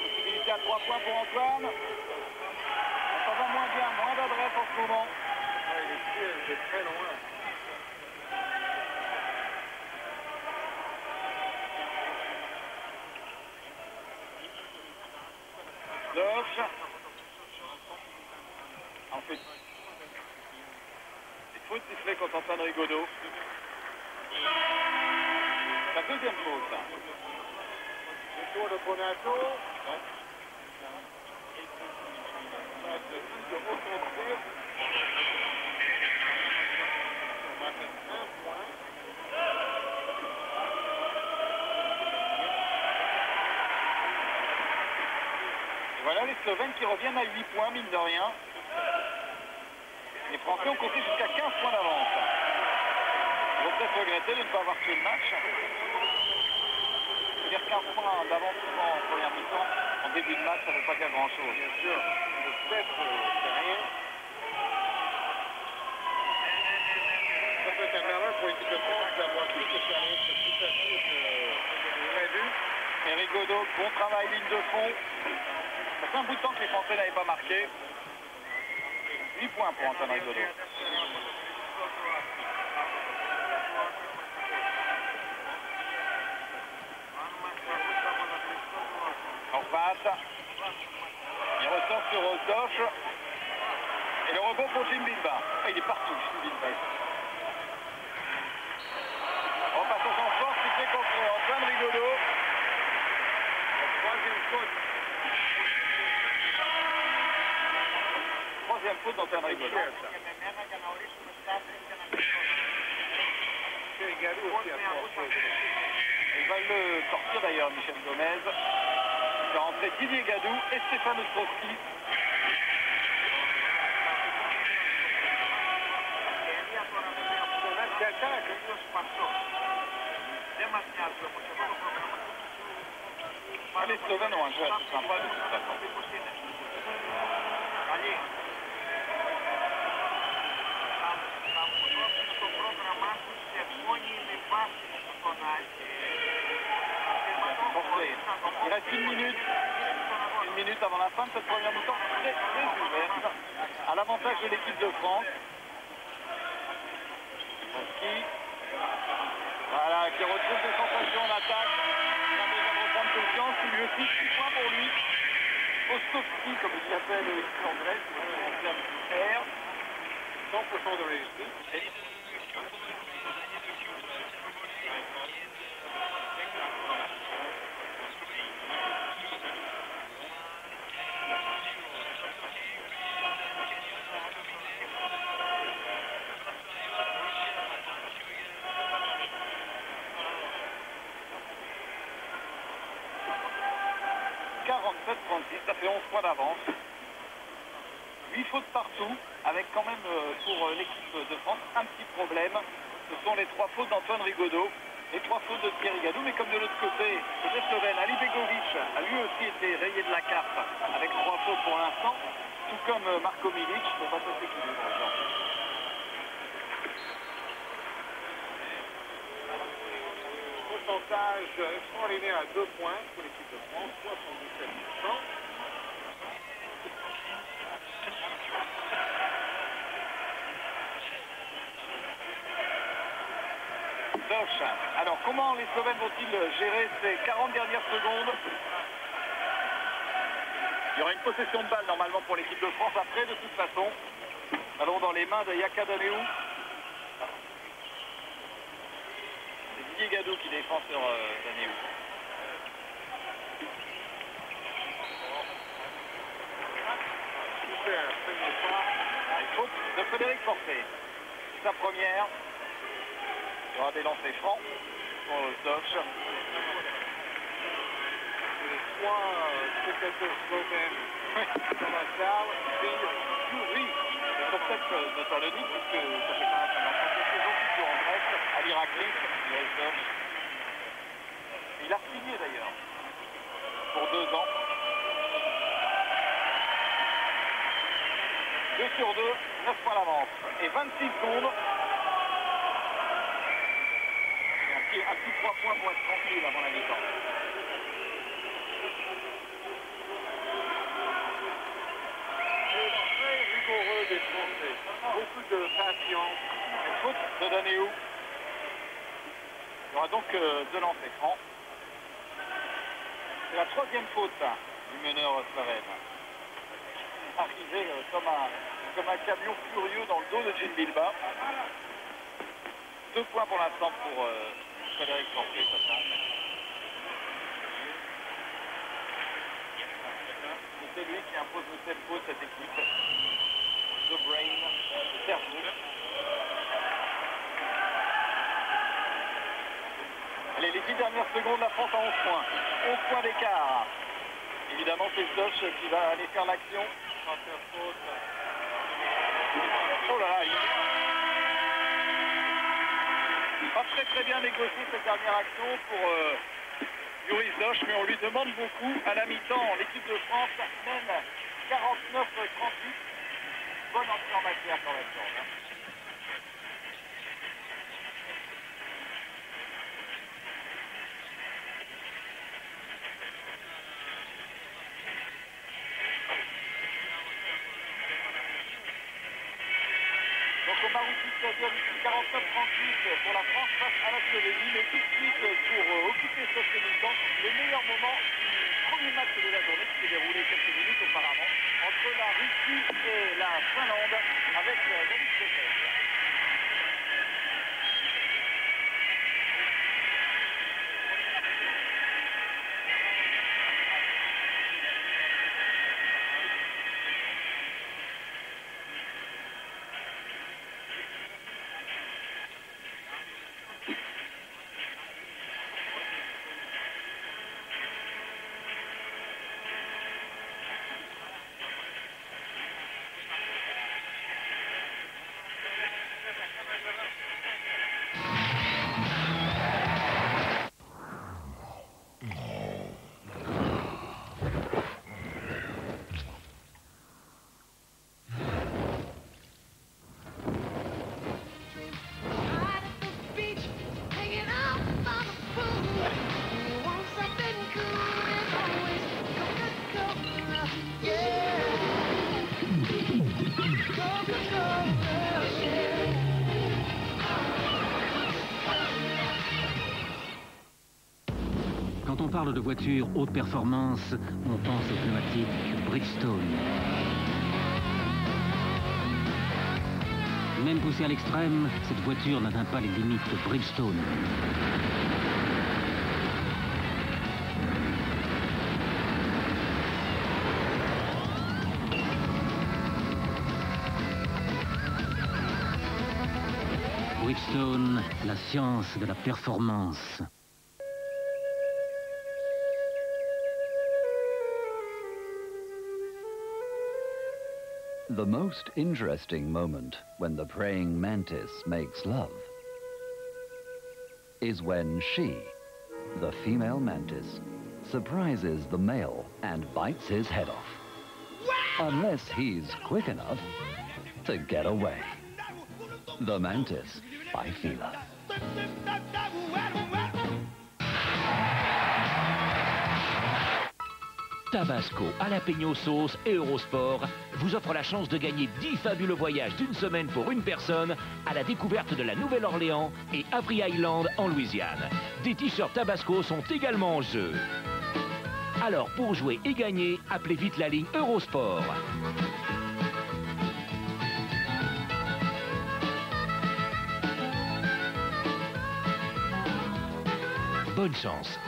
Possibilité à 3 points pour Antoine. Ça va moins bien, moins d'adresse en ce moment. Ouais, les tirs étaient très loin. Loche. En fait, il faut siffler contre Antoine Rigaudot. La deuxième faute. retour de Bonato. De reconstruire. On va mettre un point. Et voilà les Slovènes qui reviennent à 8 points, mine de rien. Les Français ont compté jusqu'à 15 points d'avance. Ils vont peut-être regretter de ne pas avoir fait le match. C'est-à-dire 15 points d'avance en première mi-temps, en début de match, ça ne veut pas dire grand-chose. Bien sûr, le fait, c'est rien. Ça peut être un malheur pour l'équipe de France d'avoir cru que ça allait être plus facile qu'on aurait vu. Eric Godot, bon travail, ligne de fond. Ça fait un bout de temps que les Français n'avaient pas marqué. 8 points pour Antoine Rigaudot. En passe. Il ressort sur Osdoch. Et le rebond pour Jim Bilba. Ah, il est partout, Jim Bilba. Repassage en force, il fait contre Antoine Rigaudot. Troisième faute d'Antoine Rigaudot. Il va le sortir d'ailleurs, Michel Gomez. Il fait rentrer Didier Gadou et Stéphane Ostrowski. Les Slovènes ont un jeu assez sympa de toute façon. Il reste une minute avant la fin de cette première mi-temps très ouverte, à l'avantage de l'équipe de France. Voilà, qui retrouve des sensations en attaque, il a besoin de reprendre confiance, il lui aussi 6 points pour lui. Ostrowski, comme il l'appelle ici en Grèce, c'est un petit frère. 100% de réussite. 47-36, ça fait 11 points d'avance. 8 fautes partout, avec quand même pour l'équipe de France un petit problème. Ce sont les 3 fautes d'Antoine Rigaudot, les 3 fautes de Thierry Gadou, mais comme de l'autre côté, le Slovène Ali Begovic a lui aussi été rayé de la carte avec 3 fautes pour l'instant, tout comme Marko Milic, pour pas s'équilibrer par exemple. Pourcentage extraordinaire à 2 points pour l'équipe de France, 77%. Alors comment les Slovènes vont-ils gérer ces 40 dernières secondes? Il y aura une possession de balle normalement pour l'équipe de France après de toute façon. Ballon dans les mains de Jaka Daneou. C'est Didier Gadou qui défend sur Daneou. Super, premier pas. Une faute de Frédéric Forfait. Sa première. Il y aura des lancers francs pour Osdoch. Les 3 spectateurs slovènes dans la salle crient Yuri. C'est sur cette notoriété puisque ça fait quand même quelques saisons qu'il joue en Grèce, à l'Iraklis, il Osdoch. Il a signé d'ailleurs pour 2 ans. 2 sur 2, 9 points d'avance. Et 26 secondes. Un petit 3 points pour être tranquille avant la mi-temps. C'est très rigoureux des Français. Beaucoup de patience. Une faute de Daneou. Il y aura donc 2 lancers francs. C'est la 3e faute du meneur slovène. Arrivé comme un camion furieux dans le dos de Jim Bilba. 2 points pour l'instant pour Frédéric Forfait. celui qui impose le tempo de cette équipe. The Brain de Sergio. Allez, les 10 dernières secondes, la France a 11 points. 11 points d'écart. Évidemment, c'est Stoch qui va aller faire l'action. Oh là là, il pas très bien négocié cette dernière action pour Yuri Stoch, mais on lui demande beaucoup. À la mi-temps, l'équipe de France mène 49-38. Bonne entrée en matière quand même. Donc au Marouti Stadium, ici 49-38 pour la France face à la Slovénie. Mais tout de suite, pour occuper cette mi-temps, le meilleur moment du premier match de la journée qui s'est déroulé quelques minutes auparavant entre la Russie et la Finlande avec David Sessel. Quand on parle de voiture haute performance, on pense au pneumatique Bridgestone. Même poussée à l'extrême, cette voiture n'atteint pas les limites de Bridgestone. Bridgestone, la science de la performance. The most interesting moment when the praying mantis makes love is when she, the female mantis, surprises the male and bites his head off. Unless he's quick enough to get away. The Mantis by Fila. Tabasco, Jalapeno sauce et Eurosport vous offre la chance de gagner 10 fabuleux voyages d'une semaine pour une personne à la découverte de la Nouvelle-Orléans et Avery Island en Louisiane. Des t-shirts Tabasco sont également en jeu. Alors pour jouer et gagner, appelez vite la ligne Eurosport. Bonne chance.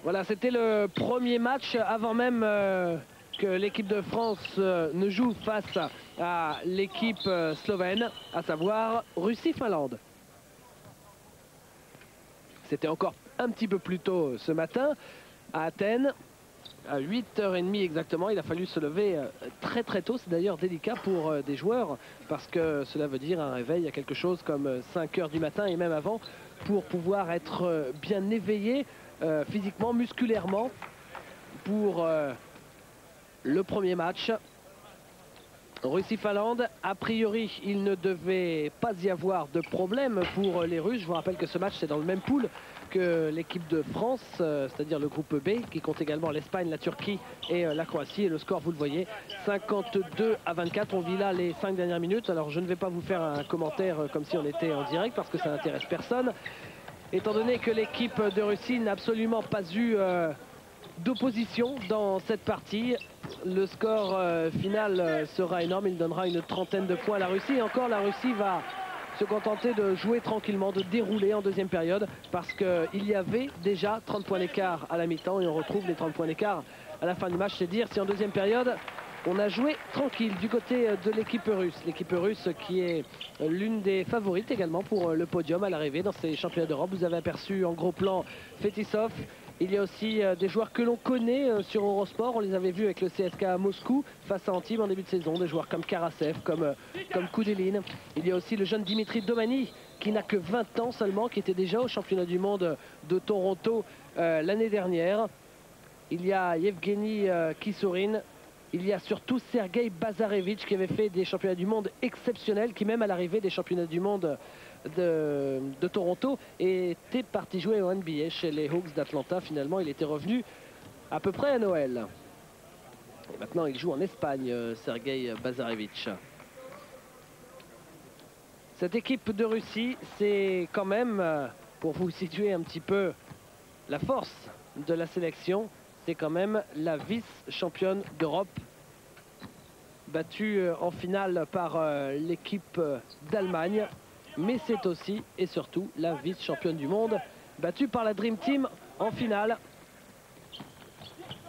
Voilà, c'était le premier match avant même que l'équipe de France ne joue face à l'équipe slovène, à savoir Russie-Finlande. C'était encore un petit peu plus tôt ce matin à Athènes, à 8h30 exactement. Il a fallu se lever très tôt. C'est d'ailleurs délicat pour des joueurs parce que cela veut dire un réveil à quelque chose comme 5h du matin et même avant pour pouvoir être bien éveillé physiquement, musculairement pour le premier match. Russie-Finlande, a priori, il ne devait pas y avoir de problème pour les Russes. Je vous rappelle que ce match, c'est dans le même pool que l'équipe de France, c'est-à-dire le groupe B, qui compte également l'Espagne, la Turquie et la Croatie. Et le score, vous le voyez, 52-24. On vit là les 5 dernières minutes. Alors, je ne vais pas vous faire un commentaire comme si on était en direct, parce que ça n'intéresse personne. étant donné que l'équipe de Russie n'a absolument pas eu d'opposition dans cette partie. Le score final sera énorme, il donnera une trentaine de points à la Russie. Et encore, la Russie va se contenter de jouer tranquillement, de dérouler en deuxième période, parce qu'il y avait déjà 30 points d'écart à la mi-temps et on retrouve les 30 points d'écart à la fin du match. C'est dire si en deuxième période on a joué tranquille du côté de l'équipe russe. L'équipe russe qui est l'une des favorites également pour le podium à l'arrivée dans ces championnats d'Europe. Vous avez aperçu en gros plan Fetisov. Il y a aussi des joueurs que l'on connaît sur Eurosport. On les avait vus avec le CSKA à Moscou face à Antibes en début de saison. Des joueurs comme Karasev, comme Koudelin. Il y a aussi le jeune Dimitri Domani qui n'a que 20 ans seulement, qui était déjà au championnat du monde de Toronto l'année dernière. Il y a Yevgeny Kisourin. Il y a surtout Sergei Bazarevich qui avait fait des championnats du monde exceptionnels, qui même à l'arrivée des championnats du monde de Toronto était parti jouer au NBA chez les Hawks d'Atlanta. Finalement, il était revenu à peu près à Noël. Et maintenant, il joue en Espagne, Sergei Bazarevich. Cette équipe de Russie, c'est quand même, pour vous situer un petit peu la force de la sélection, c'est quand même la vice-championne d'Europe, battue en finale par l'équipe d'Allemagne. Mais c'est aussi et surtout la vice-championne du monde, battue par la Dream Team en finale.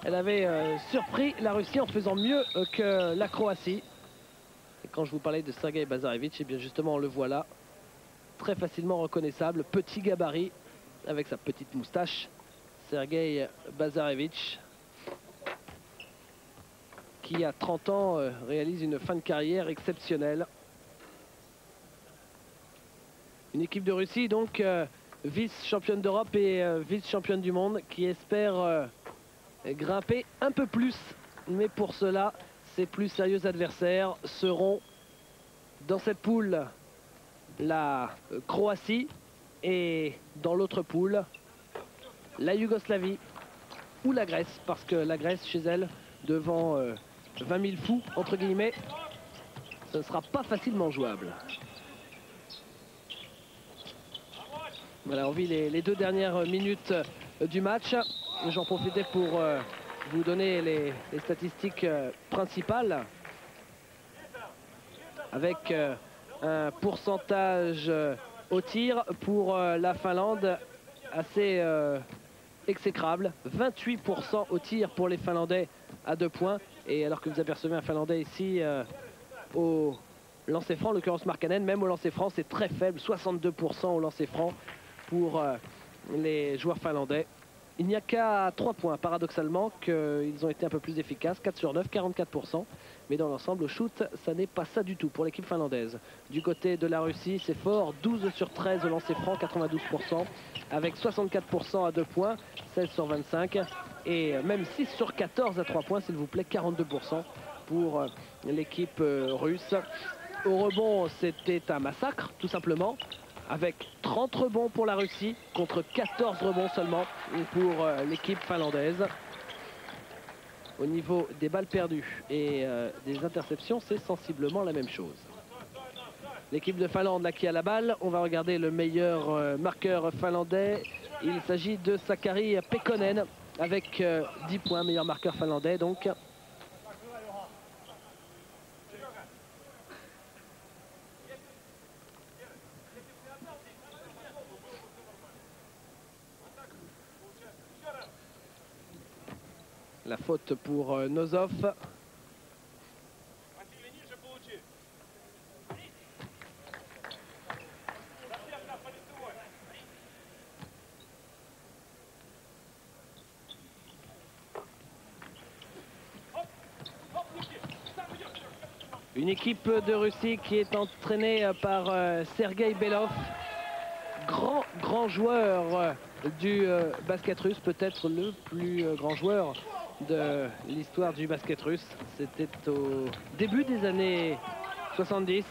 Elle avait surpris la Russie en faisant mieux que la Croatie. Et quand je vous parlais de Sergei Bazarevich, et bien justement on le voit là, très facilement reconnaissable, petit gabarit avec sa petite moustache. Sergei Bazarevich, qui à 30 ans réalise une fin de carrière exceptionnelle. Une équipe de Russie donc vice-championne d'Europe et vice-championne du monde qui espère grimper un peu plus. Mais pour cela, ses plus sérieux adversaires seront dans cette poule la Croatie et dans l'autre poule la Yougoslavie ou la Grèce, parce que la Grèce chez elle, devant 20 000 fous entre guillemets, ce ne sera pas facilement jouable. Voilà, on vit les 2 dernières minutes du match. J'en profitais pour vous donner les statistiques principales, avec un pourcentage au tir pour la Finlande assez exécrable. 28% au tir pour les Finlandais à 2 points. Et alors que vous apercevez un Finlandais ici au lancer franc, en l'occurrence Markkanen, même au lancer franc c'est très faible, 62% au lancer franc pour les joueurs finlandais. Il n'y a qu'à 3 points, paradoxalement, qu'ils ont été un peu plus efficaces. 4 sur 9, 44%. Mais dans l'ensemble, au shoot, ça n'est pas ça du tout pour l'équipe finlandaise. Du côté de la Russie, c'est fort. 12 sur 13 au lancer franc, 92%. Avec 64% à 2 points, 16 sur 25. Et même 6 sur 14 à 3 points, s'il vous plaît, 42% pour l'équipe russe. Au rebond, c'était un massacre, tout simplement, avec 30 rebonds pour la Russie contre 14 rebonds seulement pour l'équipe finlandaise. Au niveau des balles perdues et des interceptions, c'est sensiblement la même chose. L'équipe de Finlande là qui a la balle, on va regarder le meilleur marqueur finlandais. Il s'agit de Sakari Pekkonen avec 10 points, meilleur marqueur finlandais donc. La faute pour Nozov. Une équipe de Russie qui est entraînée par Sergei Belov, grand joueur du basket russe, peut-être le plus grand joueur de l'histoire du basket russe. C'était au début des années 70.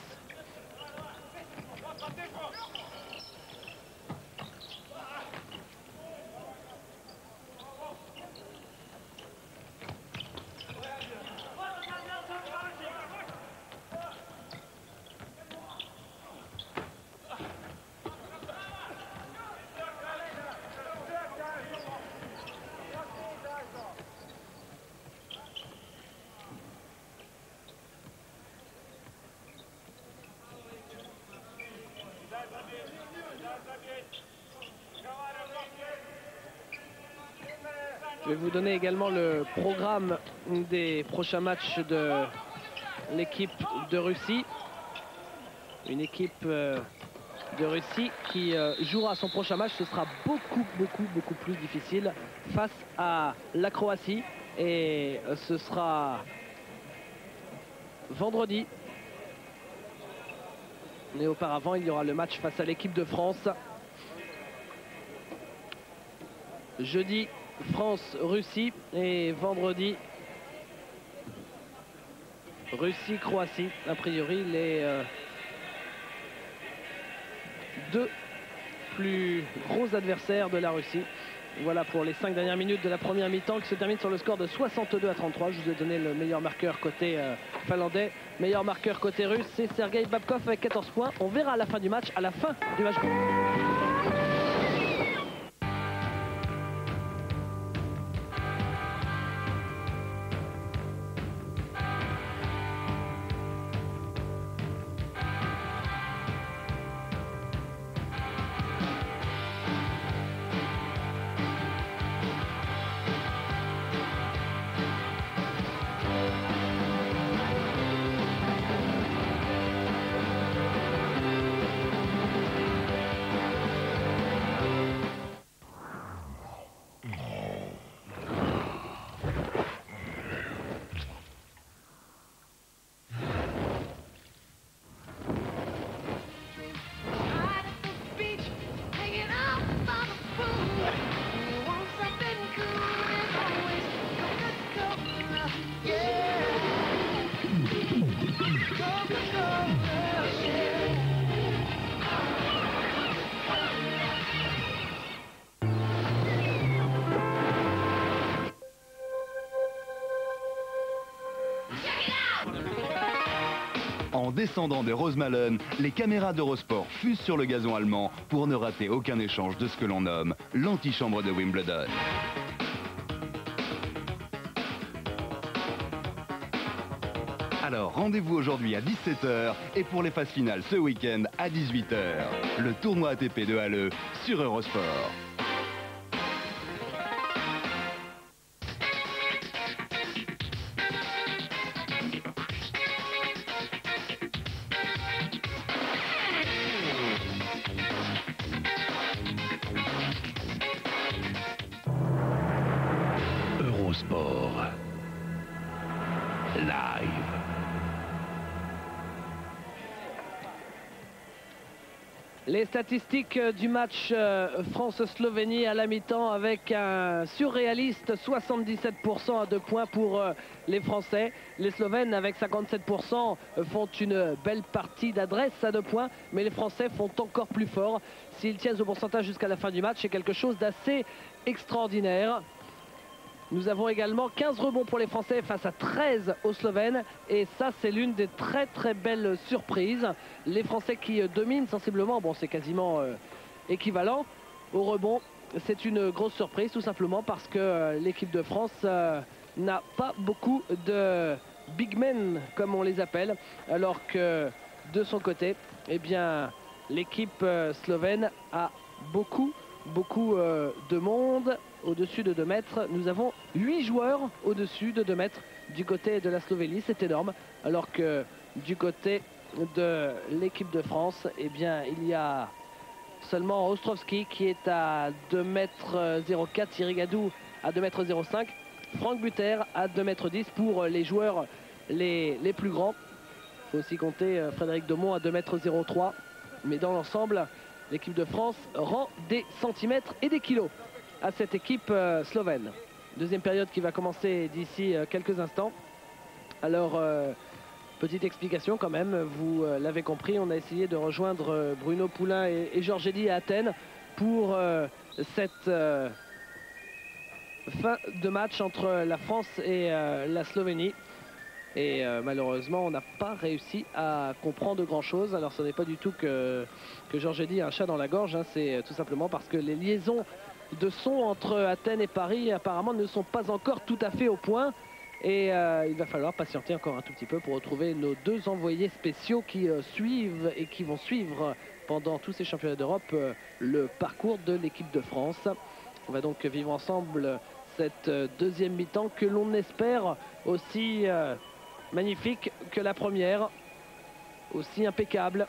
Je vais vous donner également le programme des prochains matchs de l'équipe de Russie. Une équipe de Russie qui jouera son prochain match. Ce sera beaucoup plus difficile face à la Croatie. Et ce sera vendredi. Mais auparavant, il y aura le match face à l'équipe de France. Jeudi, France-Russie. Et vendredi, Russie-Croatie. A priori, les deux plus gros adversaires de la Russie. Voilà pour les 5 dernières minutes de la première mi-temps qui se termine sur le score de 62-33. Je vous ai donné le meilleur marqueur côté finlandais. Meilleur marqueur côté russe, c'est Sergei Babkov avec 14 points. On verra à la fin du match, à la fin du match. En descendant de Rosemalen, les caméras d'Eurosport fusent sur le gazon allemand pour ne rater aucun échange de ce que l'on nomme l'antichambre de Wimbledon. Alors rendez-vous aujourd'hui à 17h et pour les phases finales ce week-end à 18h. Le tournoi ATP de Halle sur Eurosport. Eurosport Live. Les statistiques du match France-Slovénie à la mi-temps avec un surréaliste 77% à 2 points pour les Français. Les Slovènes avec 57% font une belle partie d'adresse à 2 points, mais les Français font encore plus fort. S'ils tiennent ce pourcentage jusqu'à la fin du match, c'est quelque chose d'assez extraordinaire. Nous avons également 15 rebonds pour les Français face à 13 aux Slovènes. Et ça, c'est l'une des très belles surprises. Les Français qui dominent sensiblement, bon, c'est quasiment équivalent au rebond. C'est une grosse surprise, tout simplement parce que l'équipe de France n'a pas beaucoup de big men, comme on les appelle. Alors que de son côté, eh bien, l'équipe slovène a beaucoup de monde au-dessus de 2 mètres. Nous avons 8 joueurs au-dessus de 2 mètres du côté de la Slovénie, c'est énorme. Alors que du côté de l'équipe de France, eh bien, il y a seulement Ostrovski qui est à 2,04 m, Thierry Gadou à 2,05 m, Franck Buter à 2,10 m pour les joueurs les plus grands. Il faut aussi compter Frédéric Domont à 2,03 m. Mais dans l'ensemble, l'équipe de France rend des centimètres et des kilos à cette équipe slovène. Deuxième période qui va commencer d'ici quelques instants. Alors, petite explication quand même, vous l'avez compris, on a essayé de rejoindre Bruno Poulain et Georges Eddy à Athènes pour cette fin de match entre la France et la Slovénie. Et malheureusement, on n'a pas réussi à comprendre grand-chose. Alors, ce n'est pas du tout que Georges Eddy a un chat dans la gorge, hein. C'est tout simplement parce que les liaisons de son entre Athènes et Paris apparemment ne sont pas encore tout à fait au point. Et il va falloir patienter encore un tout petit peu pour retrouver nos 2 envoyés spéciaux qui suivent et qui vont suivre pendant tous ces championnats d'Europe le parcours de l'équipe de France. On va donc vivre ensemble cette deuxième mi-temps que l'on espère aussi magnifique que la première, aussi impeccable.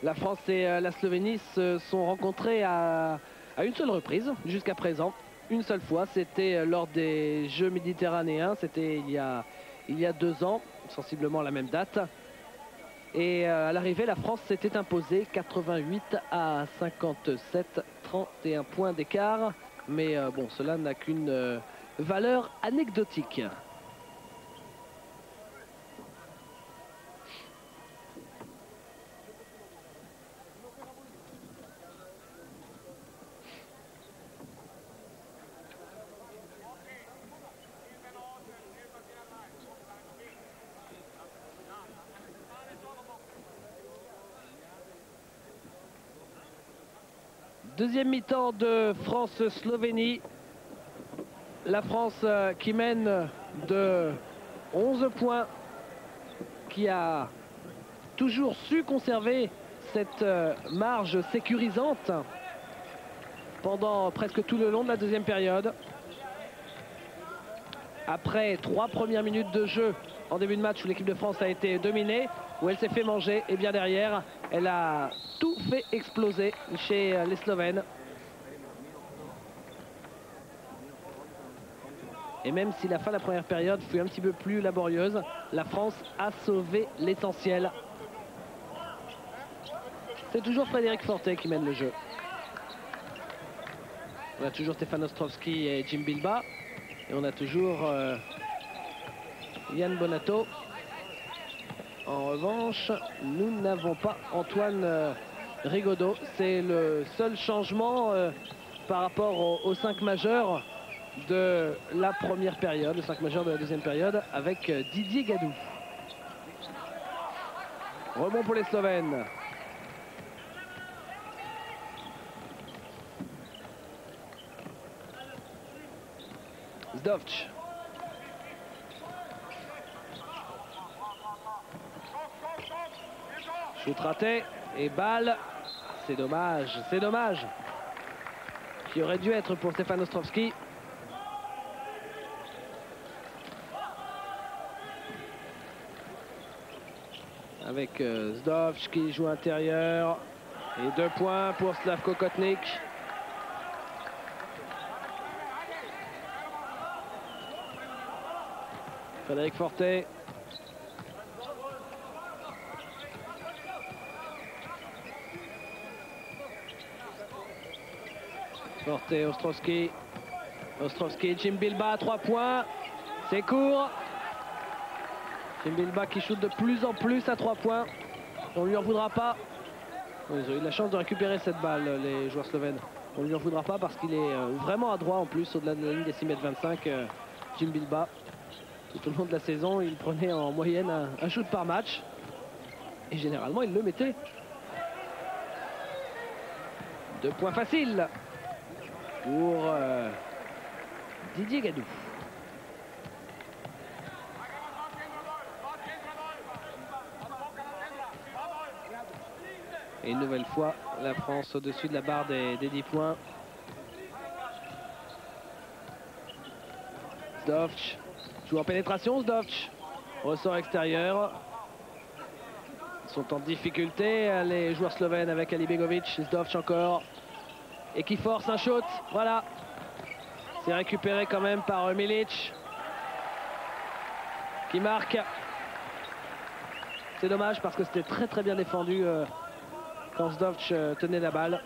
La France et la Slovénie se sont rencontrés à une seule reprise jusqu'à présent. Une seule fois, c'était lors des Jeux méditerranéens, c'était il y a 2 ans, sensiblement à la même date. Et à l'arrivée, la France s'était imposée 88 à 57, 31 points d'écart. Mais bon, cela n'a qu'une valeur anecdotique. Deuxième mi-temps de France-Slovénie. La France qui mène de 11 points, qui a toujours su conserver cette marge sécurisante pendant presque tout le long de la deuxième période. Après 3 premières minutes de jeu en début de match où l'équipe de France a été dominée, où elle s'est fait manger, et bien derrière, elle a tout fait exploser chez les Slovènes. Et même si la fin de la première période fut un petit peu plus laborieuse, la France a sauvé l'essentiel. C'est toujours Frédéric Fortet qui mène le jeu. On a toujours Stefan Ostrowski et Jim Bilba. Et on a toujours Yann Bonato. En revanche, nous n'avons pas Antoine Rigaudot. C'est le seul changement par rapport aux 5 majeurs de la première période, le 5 majeur de la deuxième période, avec Didier Gadou. Rebond pour les Slovènes. Zdovc. Shoot raté et balle. C'est dommage, c'est dommage. Qui aurait dû être pour Stefan Ostrowski. Avec Zdovc qui joue intérieur. Et 2 points pour Slavko Kotnik. Frédéric Fortet. Fortet, Ostrowski. Ostrowski, Jim Bilba, 3 points. C'est court. Jim Bilba qui shoot de plus en plus à 3 points. On ne lui en voudra pas. Ils ont eu la chance de récupérer cette balle, les joueurs slovènes. On ne lui en voudra pas parce qu'il est vraiment adroit en plus, au-delà de la ligne des 6,25 m, Jim Bilba. Tout au long de la saison, il prenait en moyenne un shoot par match. Et généralement, il le mettait. 2 points faciles pour Didier Gadou. Et une nouvelle fois, la France au-dessus de la barre des 10 points. Zdovc joue en pénétration, Zdovc. Ressort extérieur. Ils sont en difficulté, les joueurs slovènes, avec Alibegovic. Zdovc encore. Et qui force un shoot. Voilà. C'est récupéré quand même par Milic. Qui marque. C'est dommage parce que c'était très très bien défendu quand Zdovc tenait la balle.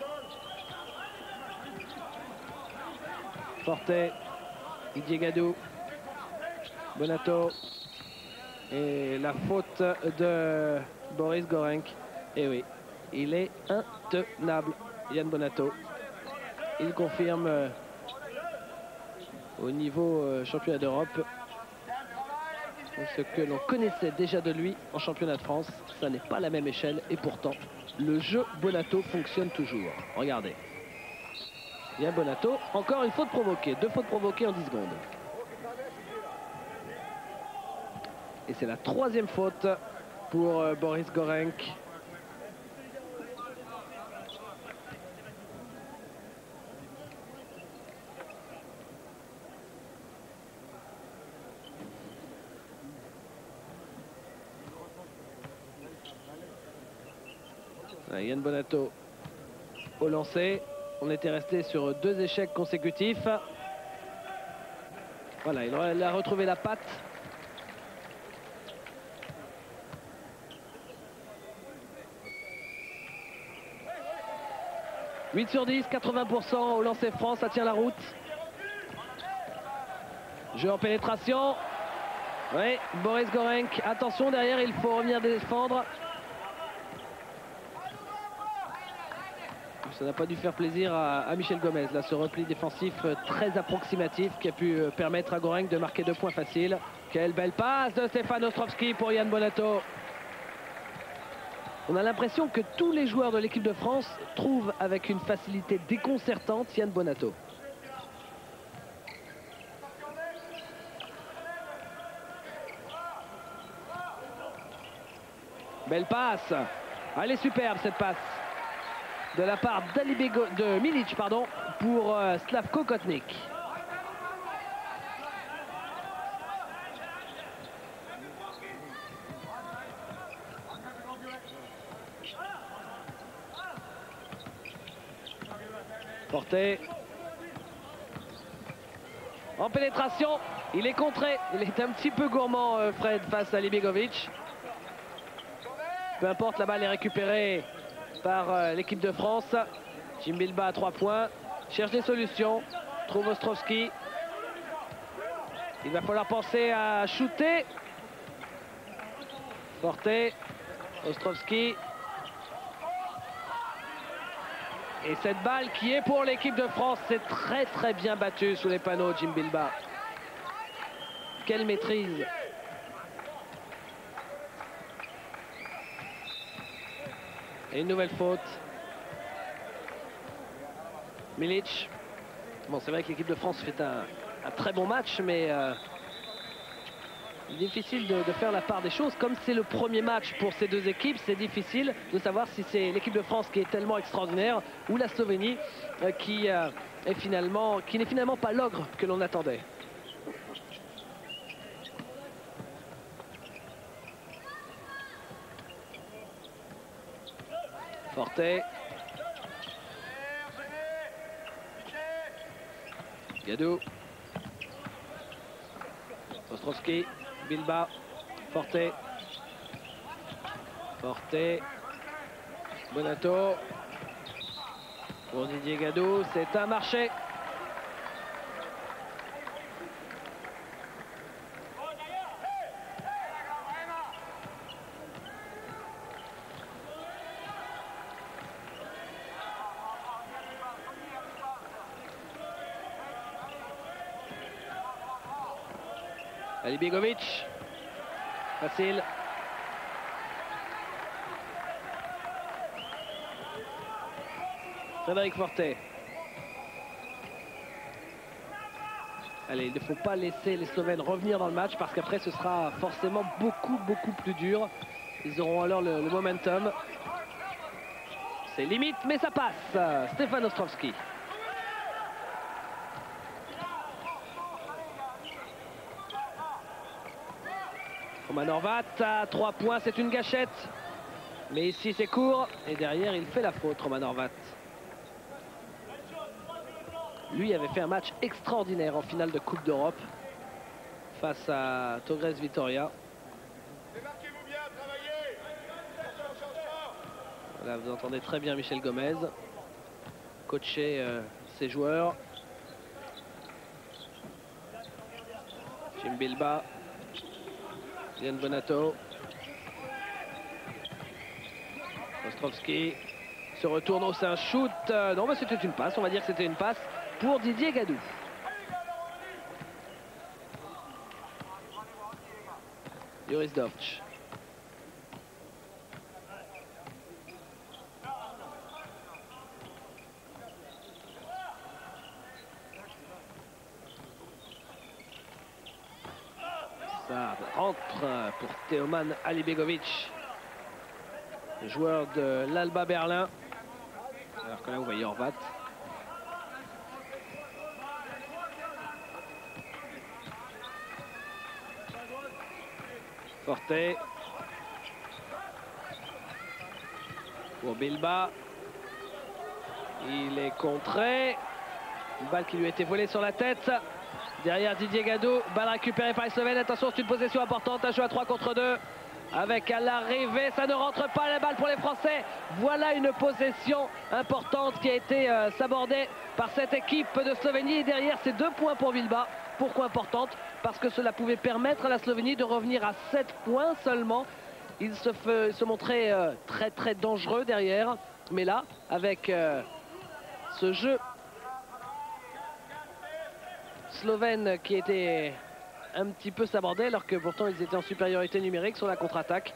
Fortet. Didier Gadou. Bonato. Et la faute de Boris Gorenc. Et oui, il est intenable, Yann Bonato. Il confirme au niveau championnat d'Europe ce que l'on connaissait déjà de lui en championnat de France. Ça n'est pas la même échelle et pourtant le jeu Bonato fonctionne toujours. Regardez. Yann Bonato, encore une faute provoquée. 2 fautes provoquées en 10 secondes. Et c'est la 3e faute pour Boris Gorenc. Yann Bonato au lancer. On était resté sur 2 échecs consécutifs. Voilà, il a retrouvé la patte. « 8 sur 10, 80% au lancer franc, ça tient la route. » Jeu en pénétration. Oui, Boris Gorenc. Attention, derrière, il faut revenir défendre. Ça n'a pas dû faire plaisir à Michel Gomez. Là, ce repli défensif très approximatif qui a pu permettre à Gorenc de marquer 2 points faciles. Quelle belle passe de Stéphane Ostrowski pour Yann Bonato. On a l'impression que tous les joueurs de l'équipe de France trouvent avec une facilité déconcertante Yann Bonato. Belle passe. Elle est superbe cette passe de la part de Milic, pardon, pour Slavko Kotnik. Porté. En pénétration, il est contré. Il est un petit peu gourmand, Fred, face à Libegovic. Peu importe, la balle est récupérée par l'équipe de France. Jim Bilba à 3 points. Cherche des solutions. Trouve Ostrowski. Il va falloir penser à shooter. Porté. Ostrowski. Et cette balle qui est pour l'équipe de France, c'est très bien battu sous les panneaux, Jim Bilba. Quelle maîtrise. Et une nouvelle faute. Milic. Bon, c'est vrai que l'équipe de France fait un très bon match, mais difficile de faire la part des choses. Comme c'est le premier match pour ces 2 équipes, c'est difficile de savoir si c'est l'équipe de France qui est tellement extraordinaire ou la Slovénie qui n'est finalement pas l'ogre que l'on attendait. Forté. Gadou. Ostrowski. Bilba. Forté. Forté. Bonato. Pour Didier Gadou, c'est un marché. Alibegovic. Facile. Frédéric Forté. Allez, il ne faut pas laisser les Slovènes revenir dans le match parce qu'après ce sera forcément beaucoup plus dur. Ils auront alors le momentum. C'est limite, mais ça passe. Stéphane Ostrowski. Roman Horvat à 3 points, c'est une gâchette. Mais ici c'est court. Et derrière il fait la faute, Roman Horvat. Lui avait fait un match extraordinaire en finale de Coupe d'Europe face à Togres Vitoria. Là vous entendez très bien Michel Gomez coacher ses joueurs. Jim Bilba. Yann Bonato. Ostrowski se retourne. Oh, c'est un shoot. Non, mais c'était une passe. On va dire que c'était une passe pour Didier Gadou. Joris Dovč. Ça rentre pour Teoman Alibegovic, joueur de l'Alba Berlin. Alors que là vous voyez Horvat. Forté. pour Bilba. Il est contré. Une balle qui lui a été volée sur la tête. Derrière Didier Gadou. Balle récupérée par les Slovènes. Attention, c'est une possession importante. Un jeu à 3 contre 2. Avec à l'arrivée, ça ne rentre pas, la balle pour les Français. Voilà une possession importante qui a été sabordée par cette équipe de Slovénie. Et derrière, c'est 2 points pour Bilba. Pourquoi importante? Parce que cela pouvait permettre à la Slovénie de revenir à 7 points seulement. Il se montrait très très dangereux derrière. Mais là, avec ce jeu slovène qui était un petit peu sabordé, alors que pourtant ils étaient en supériorité numérique sur la contre-attaque.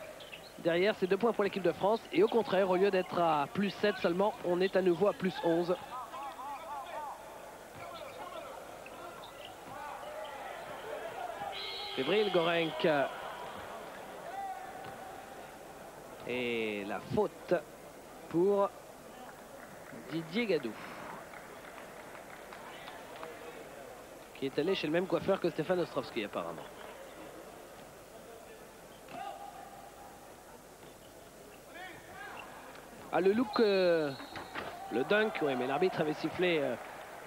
Derrière, c'est 2 points pour l'équipe de France. Et au contraire, au lieu d'être à plus 7 seulement, on est à nouveau à plus 11. Fébrile Gorenc. Et la faute pour Didier Gadou, qui est allé chez le même coiffeur que Stefan Ostrowski apparemment. Ah, le look, le dunk, oui, mais l'arbitre avait sifflé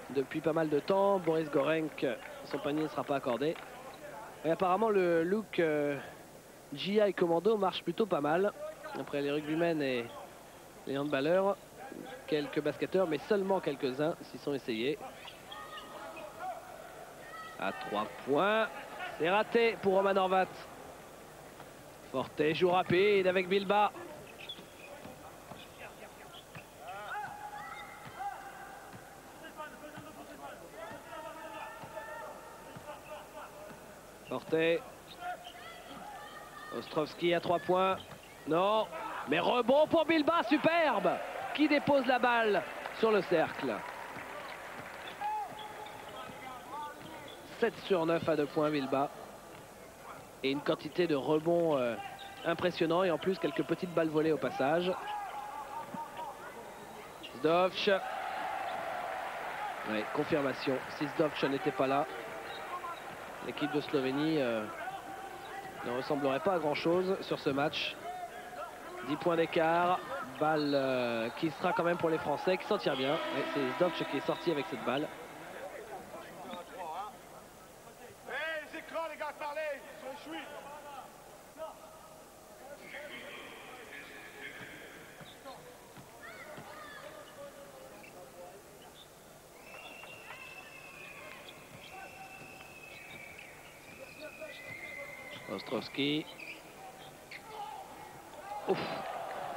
depuis pas mal de temps. Boris Gorenc, son panier ne sera pas accordé. Et apparemment le look GI Commando marche plutôt pas mal. Après les rugbymen et les handballeurs, quelques basketteurs, mais seulement quelques-uns s'y sont essayés. À 3 points, c'est raté pour Roman Horvat. Forte joue rapide avec Bilba. Forte. Ostrowski à 3 points. Non, mais rebond pour Bilba, superbe, qui dépose la balle sur le cercle. 7 sur 9 à 2 points Bilba. Et une quantité de rebonds impressionnant, et en plus quelques petites balles volées au passage. Zdovc. Ouais, confirmation, si Zdovc n'était pas là, l'équipe de Slovénie ne ressemblerait pas à grand chose sur ce match. 10 points d'écart, balle qui sera quand même pour les Français, qui s'en tire bien. Ouais, c'est Zdovc qui est sorti avec cette balle. Ostrowski. Ouf.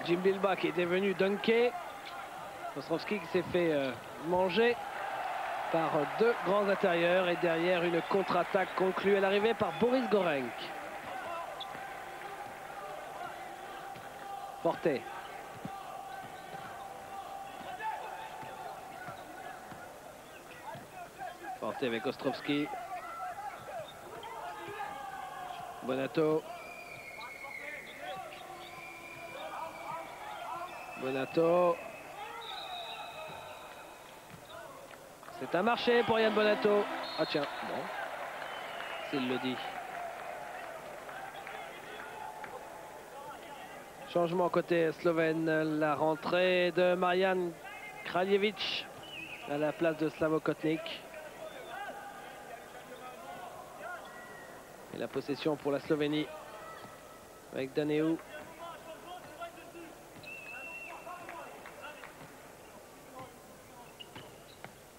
Jim Bilba qui était venu dunker. Ostrowski qui s'est fait manger par 2 grands intérieurs. Et derrière, une contre-attaque conclue à l'arrivée par Boris Gorenc. Forte. Forte avec Ostrowski. Bonato. Bonato. C'est un marché pour Yann Bonato. Ah tiens, bon. S'il le dit. Changement côté slovène. La rentrée de Marian Kraljevic à la place de Slavo Kotnik. Et la possession pour la Slovénie avec Daneu.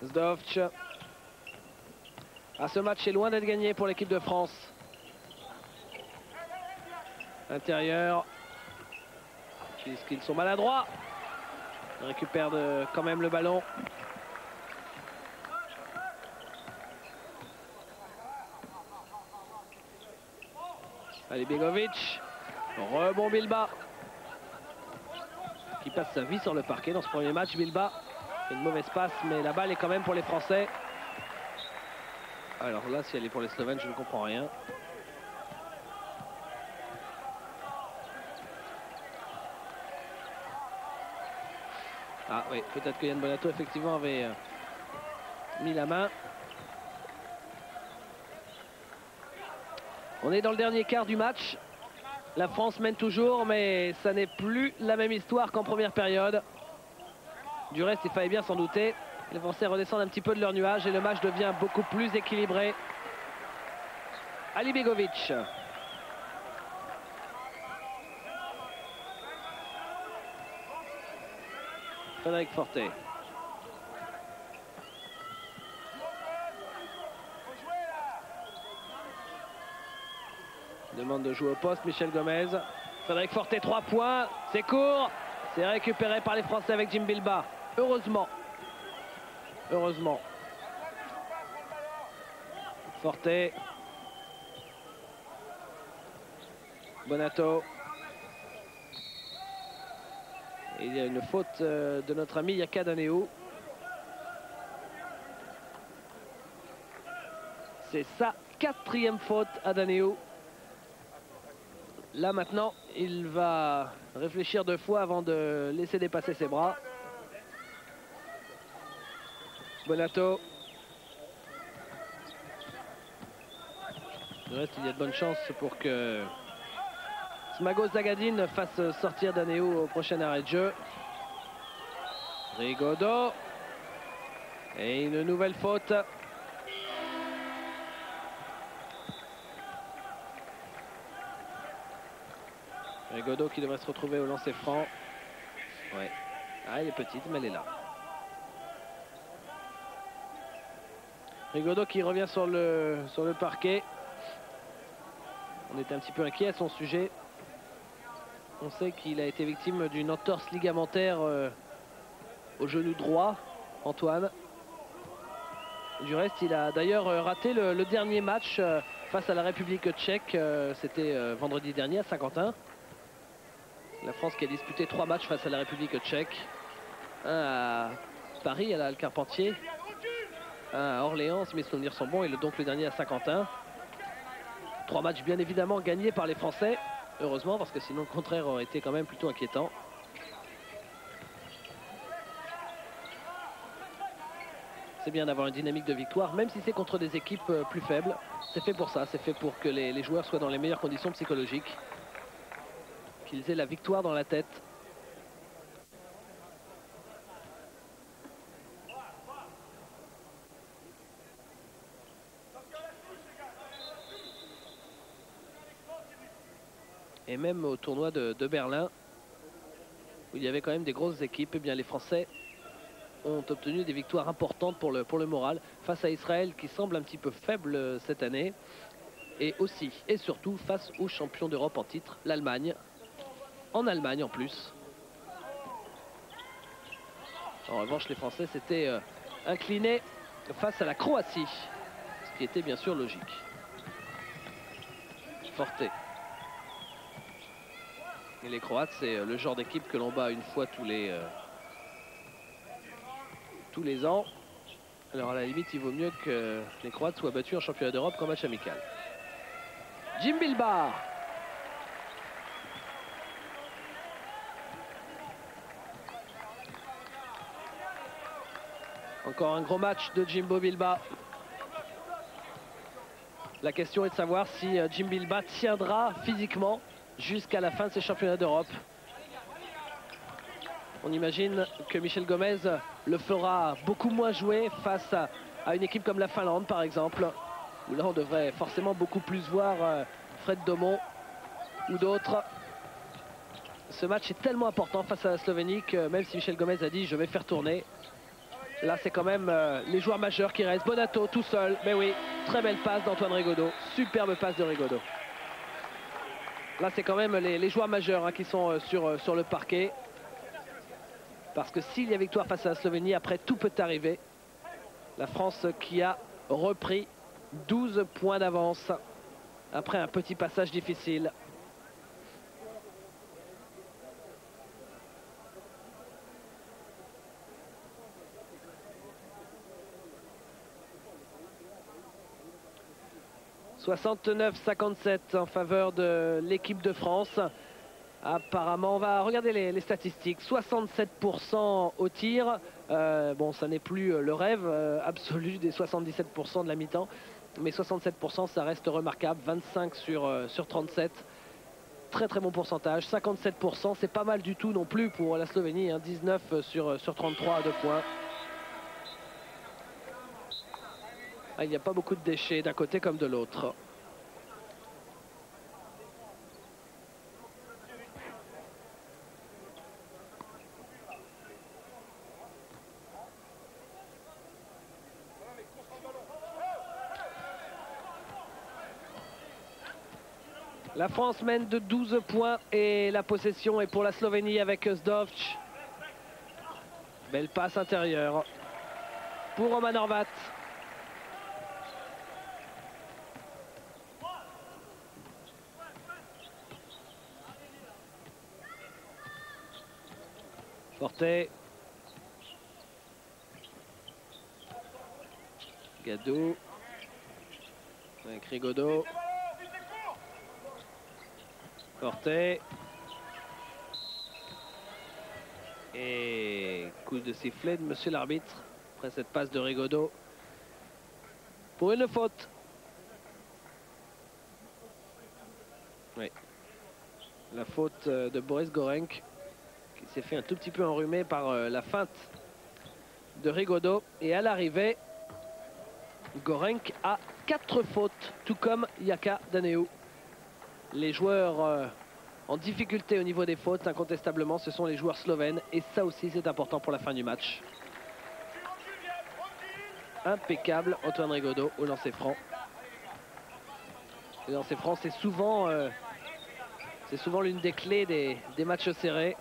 Zdovc. Ah, ce match est loin d'être gagné pour l'équipe de France. Intérieur. Puisqu'ils sont maladroits. Ils récupèrent quand même le ballon. Allez, Begovic. Rebond Bilba. Qui passe sa vie sur le parquet dans ce premier match. Bilba fait une mauvaise passe, mais la balle est quand même pour les Français. Alors là, si elle est pour les Slovènes, je ne comprends rien. Ah oui, peut-être que Yann Bonato effectivement avait mis la main. On est dans le dernier quart du match. La France mène toujours, mais ça n'est plus la même histoire qu'en première période. Du reste, il fallait bien s'en douter. Les Français redescendent un petit peu de leur nuage et le match devient beaucoup plus équilibré. Alibegovic. Frédéric Fortet. Demande de jouer au poste, Michel Gomez. Frédéric Fortet, 3 points. C'est court. C'est récupéré par les Français avec Jim Bilbah. Heureusement. Heureusement. Fortet. Bonato. Et il y a une faute de notre ami Yaka Daneo. C'est sa 4e faute à Daneo. Là maintenant, il va réfléchir 2 fois avant de laisser dépasser ses bras. Bonato. Du reste, il y a de bonnes chances pour que Smagos Zagadine fasse sortir Daneo au prochain arrêt de jeu. Rigaudot. Et une nouvelle faute. Rigaudot qui devrait se retrouver au lancer franc. Ouais. Ah, elle est petite, mais elle est là. Rigaudot qui revient sur le parquet. On était un petit peu inquiet à son sujet. On sait qu'il a été victime d'une entorse ligamentaire au genou droit, Antoine. Du reste, il a d'ailleurs raté le dernier match face à la République tchèque. C'était vendredi dernier à Saint-Quentin. La France qui a disputé 3 matchs face à la République tchèque. Un à Paris, à la Carpentier. Un à Orléans, si mes souvenirs sont bons. Et donc le dernier à Saint-Quentin. 3 matchs bien évidemment gagnés par les Français. Heureusement, parce que sinon le contraire aurait été quand même plutôt inquiétant. C'est bien d'avoir une dynamique de victoire, même si c'est contre des équipes plus faibles. C'est fait pour ça, c'est fait pour que les joueurs soient dans les meilleures conditions psychologiques. Qu'ils aient la victoire dans la tête. Et même au tournoi de Berlin, où il y avait quand même des grosses équipes, eh bien les Français ont obtenu des victoires importantes pour le moral face à Israël qui semble un petit peu faible cette année. Et aussi et surtout face aux champions d'Europe en titre, l'Allemagne. En Allemagne en plus. En revanche, les Français s'étaient inclinés face à la Croatie, ce qui était bien sûr logique. Fortet. Et les Croates, c'est le genre d'équipe que l'on bat une fois tous les ans. Alors à la limite, il vaut mieux que les Croates soient battus en championnat d'Europe qu'en match amical. Jim Bilbah. Encore un gros match de Jimbo Bilbah. La question est de savoir si Jim Bilbah tiendra physiquement jusqu'à la fin de ces championnats d'Europe. On imagine que Michel Gomez le fera beaucoup moins jouer face à une équipe comme la Finlande par exemple, où là on devrait forcément beaucoup plus voir Fred Domon ou d'autres. Ce match est tellement important face à la Slovénie que même si Michel Gomez a dit je vais faire tourner, là c'est quand même les joueurs majeurs qui restent. Bonato tout seul, mais oui, très belle passe d'Antoine Rigaudot, superbe passe de Rigaudot. Là c'est quand même les joueurs majeurs qui sont sur le parquet. Parce que s'il y a victoire face à la Slovénie, après tout peut arriver. La France qui a repris 12 points d'avance après un petit passage difficile. « 69-57 en faveur de l'équipe de France. » Apparemment, on va regarder les statistiques. 67% au tir. Bon, ça n'est plus le rêve absolu des 77% de la mi-temps. Mais 67%, ça reste remarquable. 25 sur 37. très très bon pourcentage, 57%, c'est pas mal du tout non plus pour la Slovénie, hein, 19 sur 33 à 2 points. Ah, il n'y a pas beaucoup de déchets d'un côté comme de l'autre. La France mène de 12 points et la possession est pour la Slovénie avec Zdovc. Belle passe intérieure pour Roman Horvat. Forte. Gadou. Avec Rigaudot. Forte. Et coup de sifflet de monsieur l'arbitre après cette passe de Rigaudot pour une faute. Oui. La faute de Boris Gorenc qui s'est fait un tout petit peu enrhumer par la feinte de Rigaudot. Et à l'arrivée, Gorenc a 4 fautes, tout comme Jaka Daneau. Les joueurs en difficulté au niveau des fautes, incontestablement, ce sont les joueurs slovènes. Et ça aussi, c'est important pour la fin du match. Impeccable, Antoine Rigaudot au lancer franc. Le lancer franc, c'est souvent l'une des clés des matchs serrés.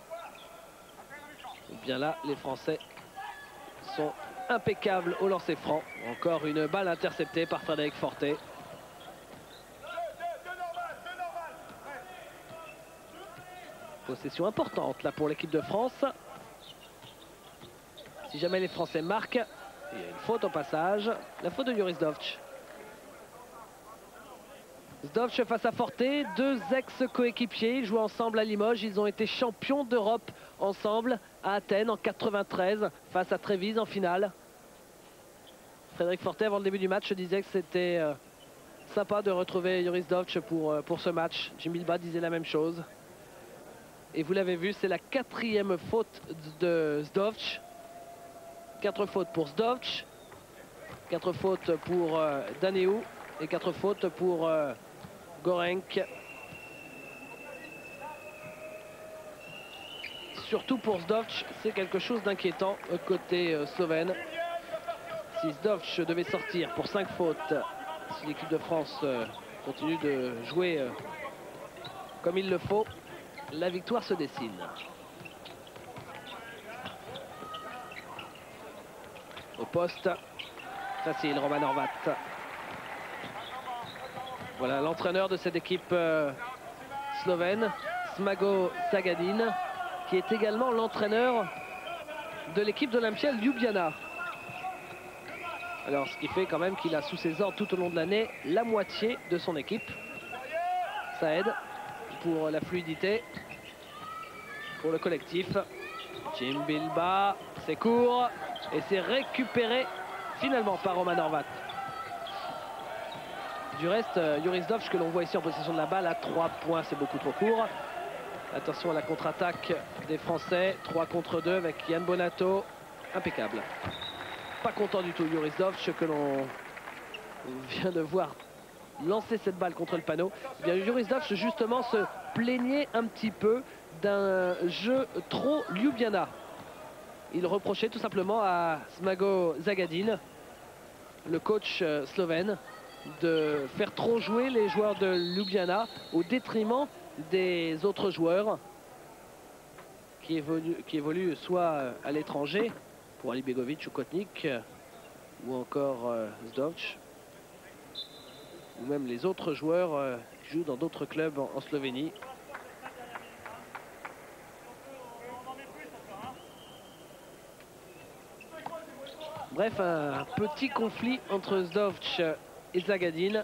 Et bien là, les Français sont impeccables au lancer franc. Encore une balle interceptée par Frédéric Forte. Possession importante là pour l'équipe de France. Si jamais les Français marquent, il y a une faute au passage. La faute de Joris Zdovc. Zdovc face à Forte, 2 ex-coéquipiers. Ils jouent ensemble à Limoges. Ils ont été champions d'Europe ensemble à Athènes en 93 face à Trévise en finale. Frédéric Forte, avant le début du match, disait que c'était sympa de retrouver Joris Zdovc pour ce match. Jim Bilba disait la même chose. Et vous l'avez vu, c'est la 4e faute de Zdovc. 4 fautes pour Zdovc, 4 fautes pour Daneau et 4 fautes pour Gorenc. Surtout pour Zdovc, c'est quelque chose d'inquiétant côté slovène. Si Zdovc devait sortir pour 5 fautes, si l'équipe de France continue de jouer comme il le faut, la victoire se dessine. Au poste, facile, Roman Horvat. Voilà l'entraîneur de cette équipe slovène, Smago Zagadin, qui est également l'entraîneur de l'équipe d'Olympia Ljubljana. Alors ce qui fait quand même qu'il a sous ses ordres tout au long de l'année la moitié de son équipe. Ça aide pour la fluidité, pour le collectif. Jim Bilba, c'est court et c'est récupéré finalement par Roman Horvat. Du reste, Joris Zdovc, que l'on voit ici en possession de la balle, à 3 points, c'est beaucoup trop court. Attention à la contre-attaque des Français, 3 contre 2 avec Yann Bonato, impeccable. Pas content du tout Joris Zdovc, que l'on vient de voir lancer cette balle contre le panneau. Eh bien, Joris Zdovc justement se plaignait un petit peu d'un jeu trop Ljubljana. Il reprochait tout simplement à Smago Zagadin, le coach slovène, de faire trop jouer les joueurs de Ljubljana au détriment des autres joueurs qui évoluent soit à l'étranger pour Ali Begovic ou Kotnik ou encore Zdovc, ou même les autres joueurs qui jouent dans d'autres clubs en Slovénie. Bref, un petit conflit entre Zdovc et Zagadin.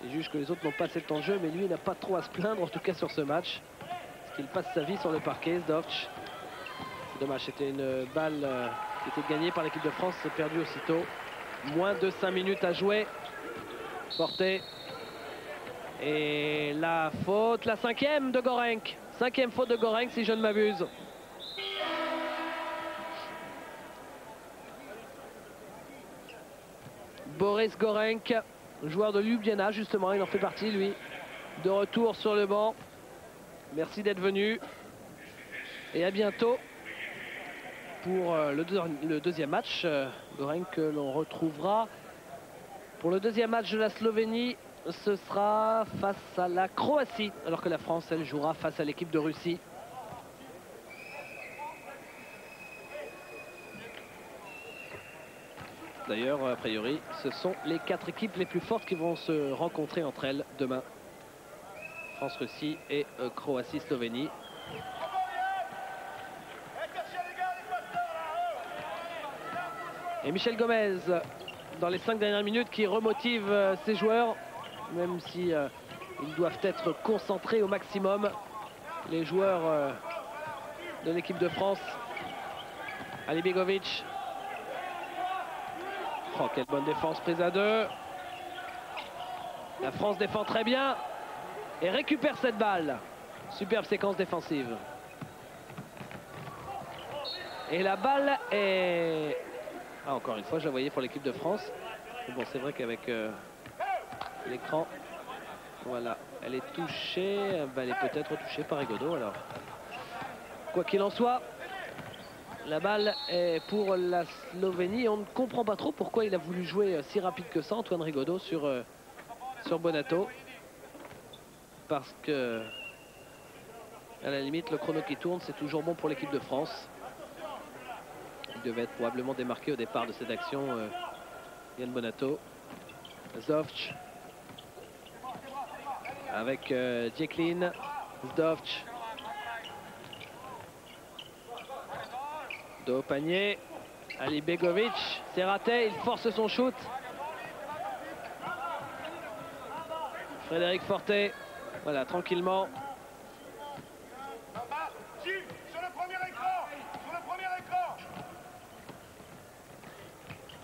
Il juge que les autres n'ont pas assez de temps de jeu, mais lui n'a pas trop à se plaindre, en tout cas sur ce match. Parce qu'il passe sa vie sur le parquet, Zdovc. C'est dommage, c'était une balle qui était gagnée par l'équipe de France, c'est perdu aussitôt. Moins de 5 minutes à jouer. Forte. Et la faute, la 5e de Gorenc. 5e faute de Gorenc si je ne m'abuse. Boris Gorenc, joueur de Ljubljana justement, il en fait partie lui. De retour sur le banc. Merci d'être venu. Et à bientôt pour le deuxième match. Gorenc que l'on retrouvera pour le deuxième match de la Slovénie. Ce sera face à la Croatie, alors que la France, elle, jouera face à l'équipe de Russie. D'ailleurs, a priori, ce sont les 4 équipes les plus fortes qui vont se rencontrer entre elles demain. France-Russie et Croatie-Slovénie. Et Michel Gomez, dans les 5 dernières minutes, qui remotive ses joueurs, même si ils doivent être concentrés au maximum. Les joueurs de l'équipe de France. Ali Begovic. Oh, quelle bonne défense prise à 2. La France défend très bien et récupère cette balle. Superbe séquence défensive. Et la balle est... Ah, encore une fois, je la voyais pour l'équipe de France. Bon, c'est vrai qu'avec l'écran, voilà, elle est touchée. Elle est peut-être touchée par Rigaudot. Alors, quoi qu'il en soit, la balle est pour la Slovénie. On ne comprend pas trop pourquoi il a voulu jouer si rapide que ça, Antoine Rigaudot, sur Bonato. Parce que, à la limite, le chrono qui tourne, c'est toujours bon pour l'équipe de France. Il devait être probablement démarqué au départ de cette action, Yann Bonato. Zdovc. Avec Djeklin. Zdovc. Dos au panier. Ali Begovic, c'est raté, il force son shoot. Frédéric Fortet, voilà, tranquillement.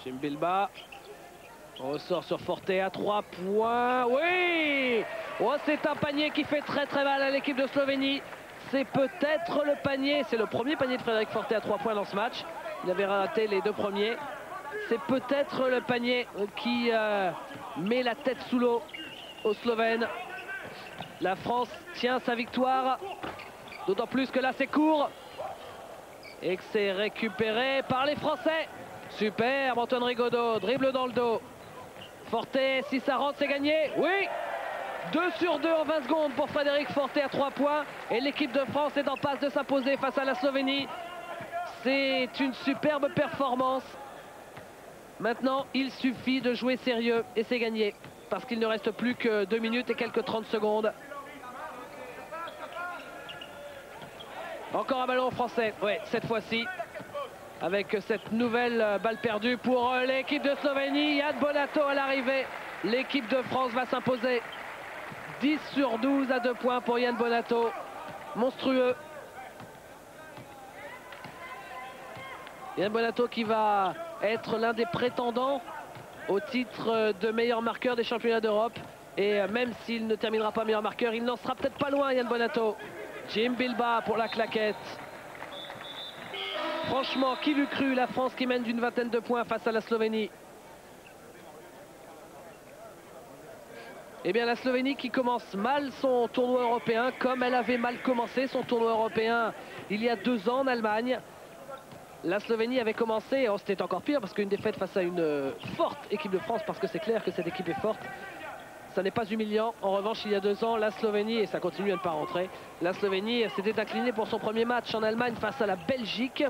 Jim Bilba. On ressort sur Fortet à 3 points. Oui! Oh, c'est un panier qui fait très très mal à l'équipe de Slovénie. C'est peut-être le panier, c'est le premier panier de Frédéric Fortet à 3 points dans ce match. Il avait raté les 2 premiers. C'est peut-être le panier qui met la tête sous l'eau aux Slovènes. La France tient sa victoire. D'autant plus que là c'est court. Et que c'est récupéré par les Français. Superbe, Antoine Rigaudot, dribble dans le dos. Fortet, si ça rentre, c'est gagné. Oui! 2 sur 2 en 20 secondes pour Frédéric Fortet à 3 points. Et l'équipe de France est en passe de s'imposer face à la Slovénie. C'est une superbe performance. Maintenant, il suffit de jouer sérieux et c'est gagné. Parce qu'il ne reste plus que 2 minutes et quelques 30 secondes. Encore un ballon français, oui, cette fois-ci. Avec cette nouvelle balle perdue pour l'équipe de Slovénie. Yann Bonato à l'arrivée. L'équipe de France va s'imposer. 10 sur 12 à 2 points pour Yann Bonato. Monstrueux. Yann Bonato qui va être l'un des prétendants au titre de meilleur marqueur des championnats d'Europe. Et même s'il ne terminera pas meilleur marqueur, il n'en sera peut-être pas loin, Yann Bonato. Jim Bilba pour la claquette. Franchement, qui l'eût cru, la France qui mène d'une vingtaine de points face à la Slovénie. Eh bien, la Slovénie qui commence mal son tournoi européen, comme elle avait mal commencé son tournoi européen il y a 2 ans en Allemagne. La Slovénie avait commencé, oh, c'était encore pire parce qu'une défaite face à une forte équipe de France, parce que c'est clair que cette équipe est forte. Ça n'est pas humiliant. En revanche, il y a 2 ans, la Slovénie, et ça continue à ne pas rentrer, la Slovénie s'était inclinée pour son premier match en Allemagne face à la Belgique,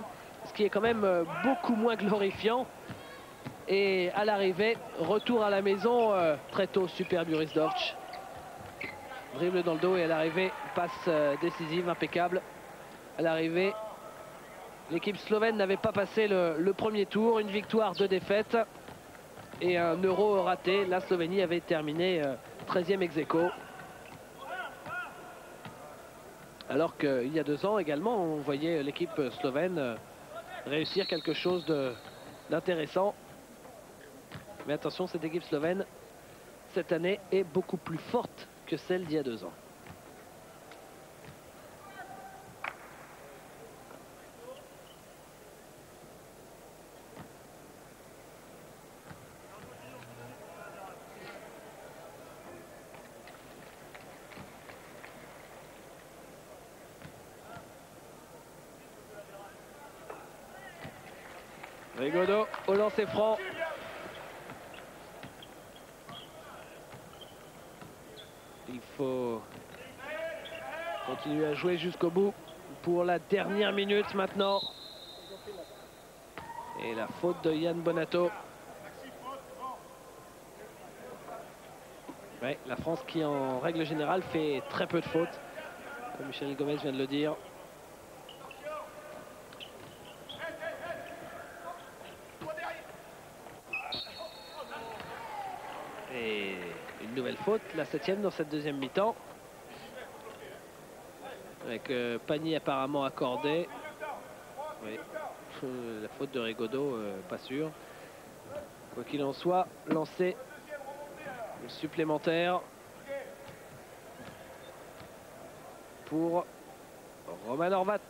ce qui est quand même beaucoup moins glorifiant. Et à l'arrivée, retour à la maison très tôt, super Boris Dorch. Dribble dans le dos et à l'arrivée, passe décisive, impeccable. À l'arrivée, l'équipe slovène n'avait pas passé le premier tour, une victoire, 2 défaites. Et un euro raté. La Slovénie avait terminé 13e ex-aequo. Alors qu'il y a 2 ans également, on voyait l'équipe slovène réussir quelque chose d'intéressant. Mais attention, cette équipe slovène, cette année, est beaucoup plus forte que celle d'il y a 2 ans. Rigaudot au lancer franc. Il faut continuer à jouer jusqu'au bout pour la dernière minute maintenant. Et la faute de Yann Bonato. Ouais, la France qui en règle générale fait très peu de fautes, comme Michel Gomez vient de le dire. Et une nouvelle faute, la 7e dans cette deuxième mi-temps. Avec panier apparemment accordé. Oui. La faute de Rigaudot, pas sûr. Quoi qu'il en soit, lancé supplémentaire pour Romain Horvat.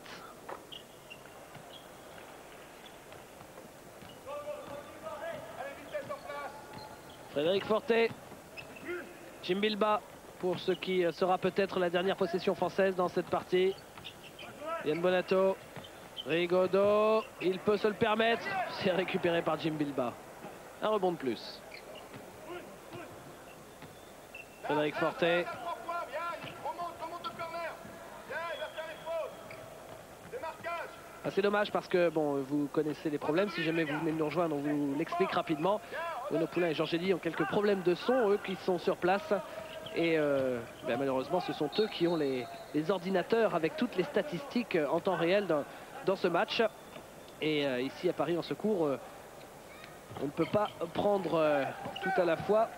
Frédéric Fortet, Djimbilba pour ce qui sera peut-être la dernière possession française dans cette partie. Yann Bonato, Rigaudot, il peut se le permettre, c'est récupéré par Djimbilba. Un rebond de plus. Frédéric Fortet. Ah, c'est dommage parce que bon, vous connaissez les problèmes. Si jamais vous venez de nous rejoindre, on vous l'explique rapidement. Bruno Poulain et Georges Eddy ont quelques problèmes de son, eux qui sont sur place. Et malheureusement, ce sont eux qui ont les ordinateurs avec toutes les statistiques en temps réel dans ce match. Et ici à Paris en secours, on ne peut pas prendre tout à la fois.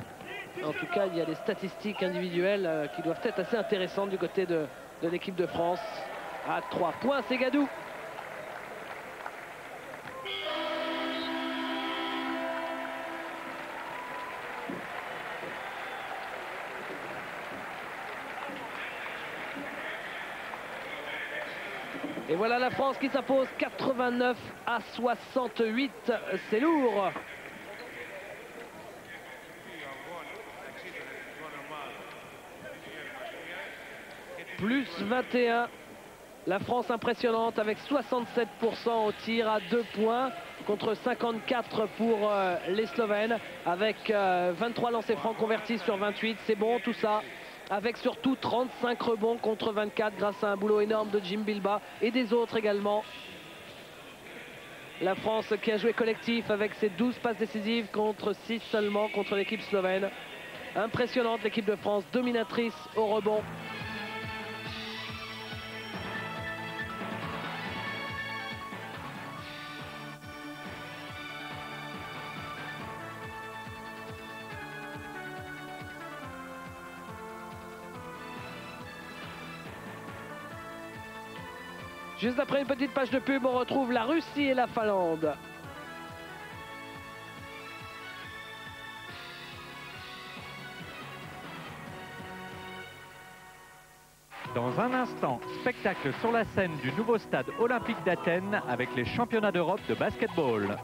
En tout cas, il y a des statistiques individuelles qui doivent être assez intéressantes du côté de l'équipe de France. À 3 points, c'est Gadou. Et voilà la France qui s'impose 89 à 68. C'est lourd. Plus 21. La France impressionnante avec 67% au tir à 2 points contre 54 pour les Slovènes avec 23 lancers francs convertis sur 28. C'est bon tout ça. Avec surtout 35 rebonds contre 24 grâce à un boulot énorme de Djimbilba et des autres également. La France qui a joué collectif avec ses 12 passes décisives contre 6 seulement contre l'équipe slovène. Impressionnante l'équipe de France, dominatrice au rebond. Juste après une petite page de pub, on retrouve la Russie et la Finlande. Dans un instant, spectacle sur la scène du nouveau stade olympique d'Athènes avec les championnats d'Europe de basketball.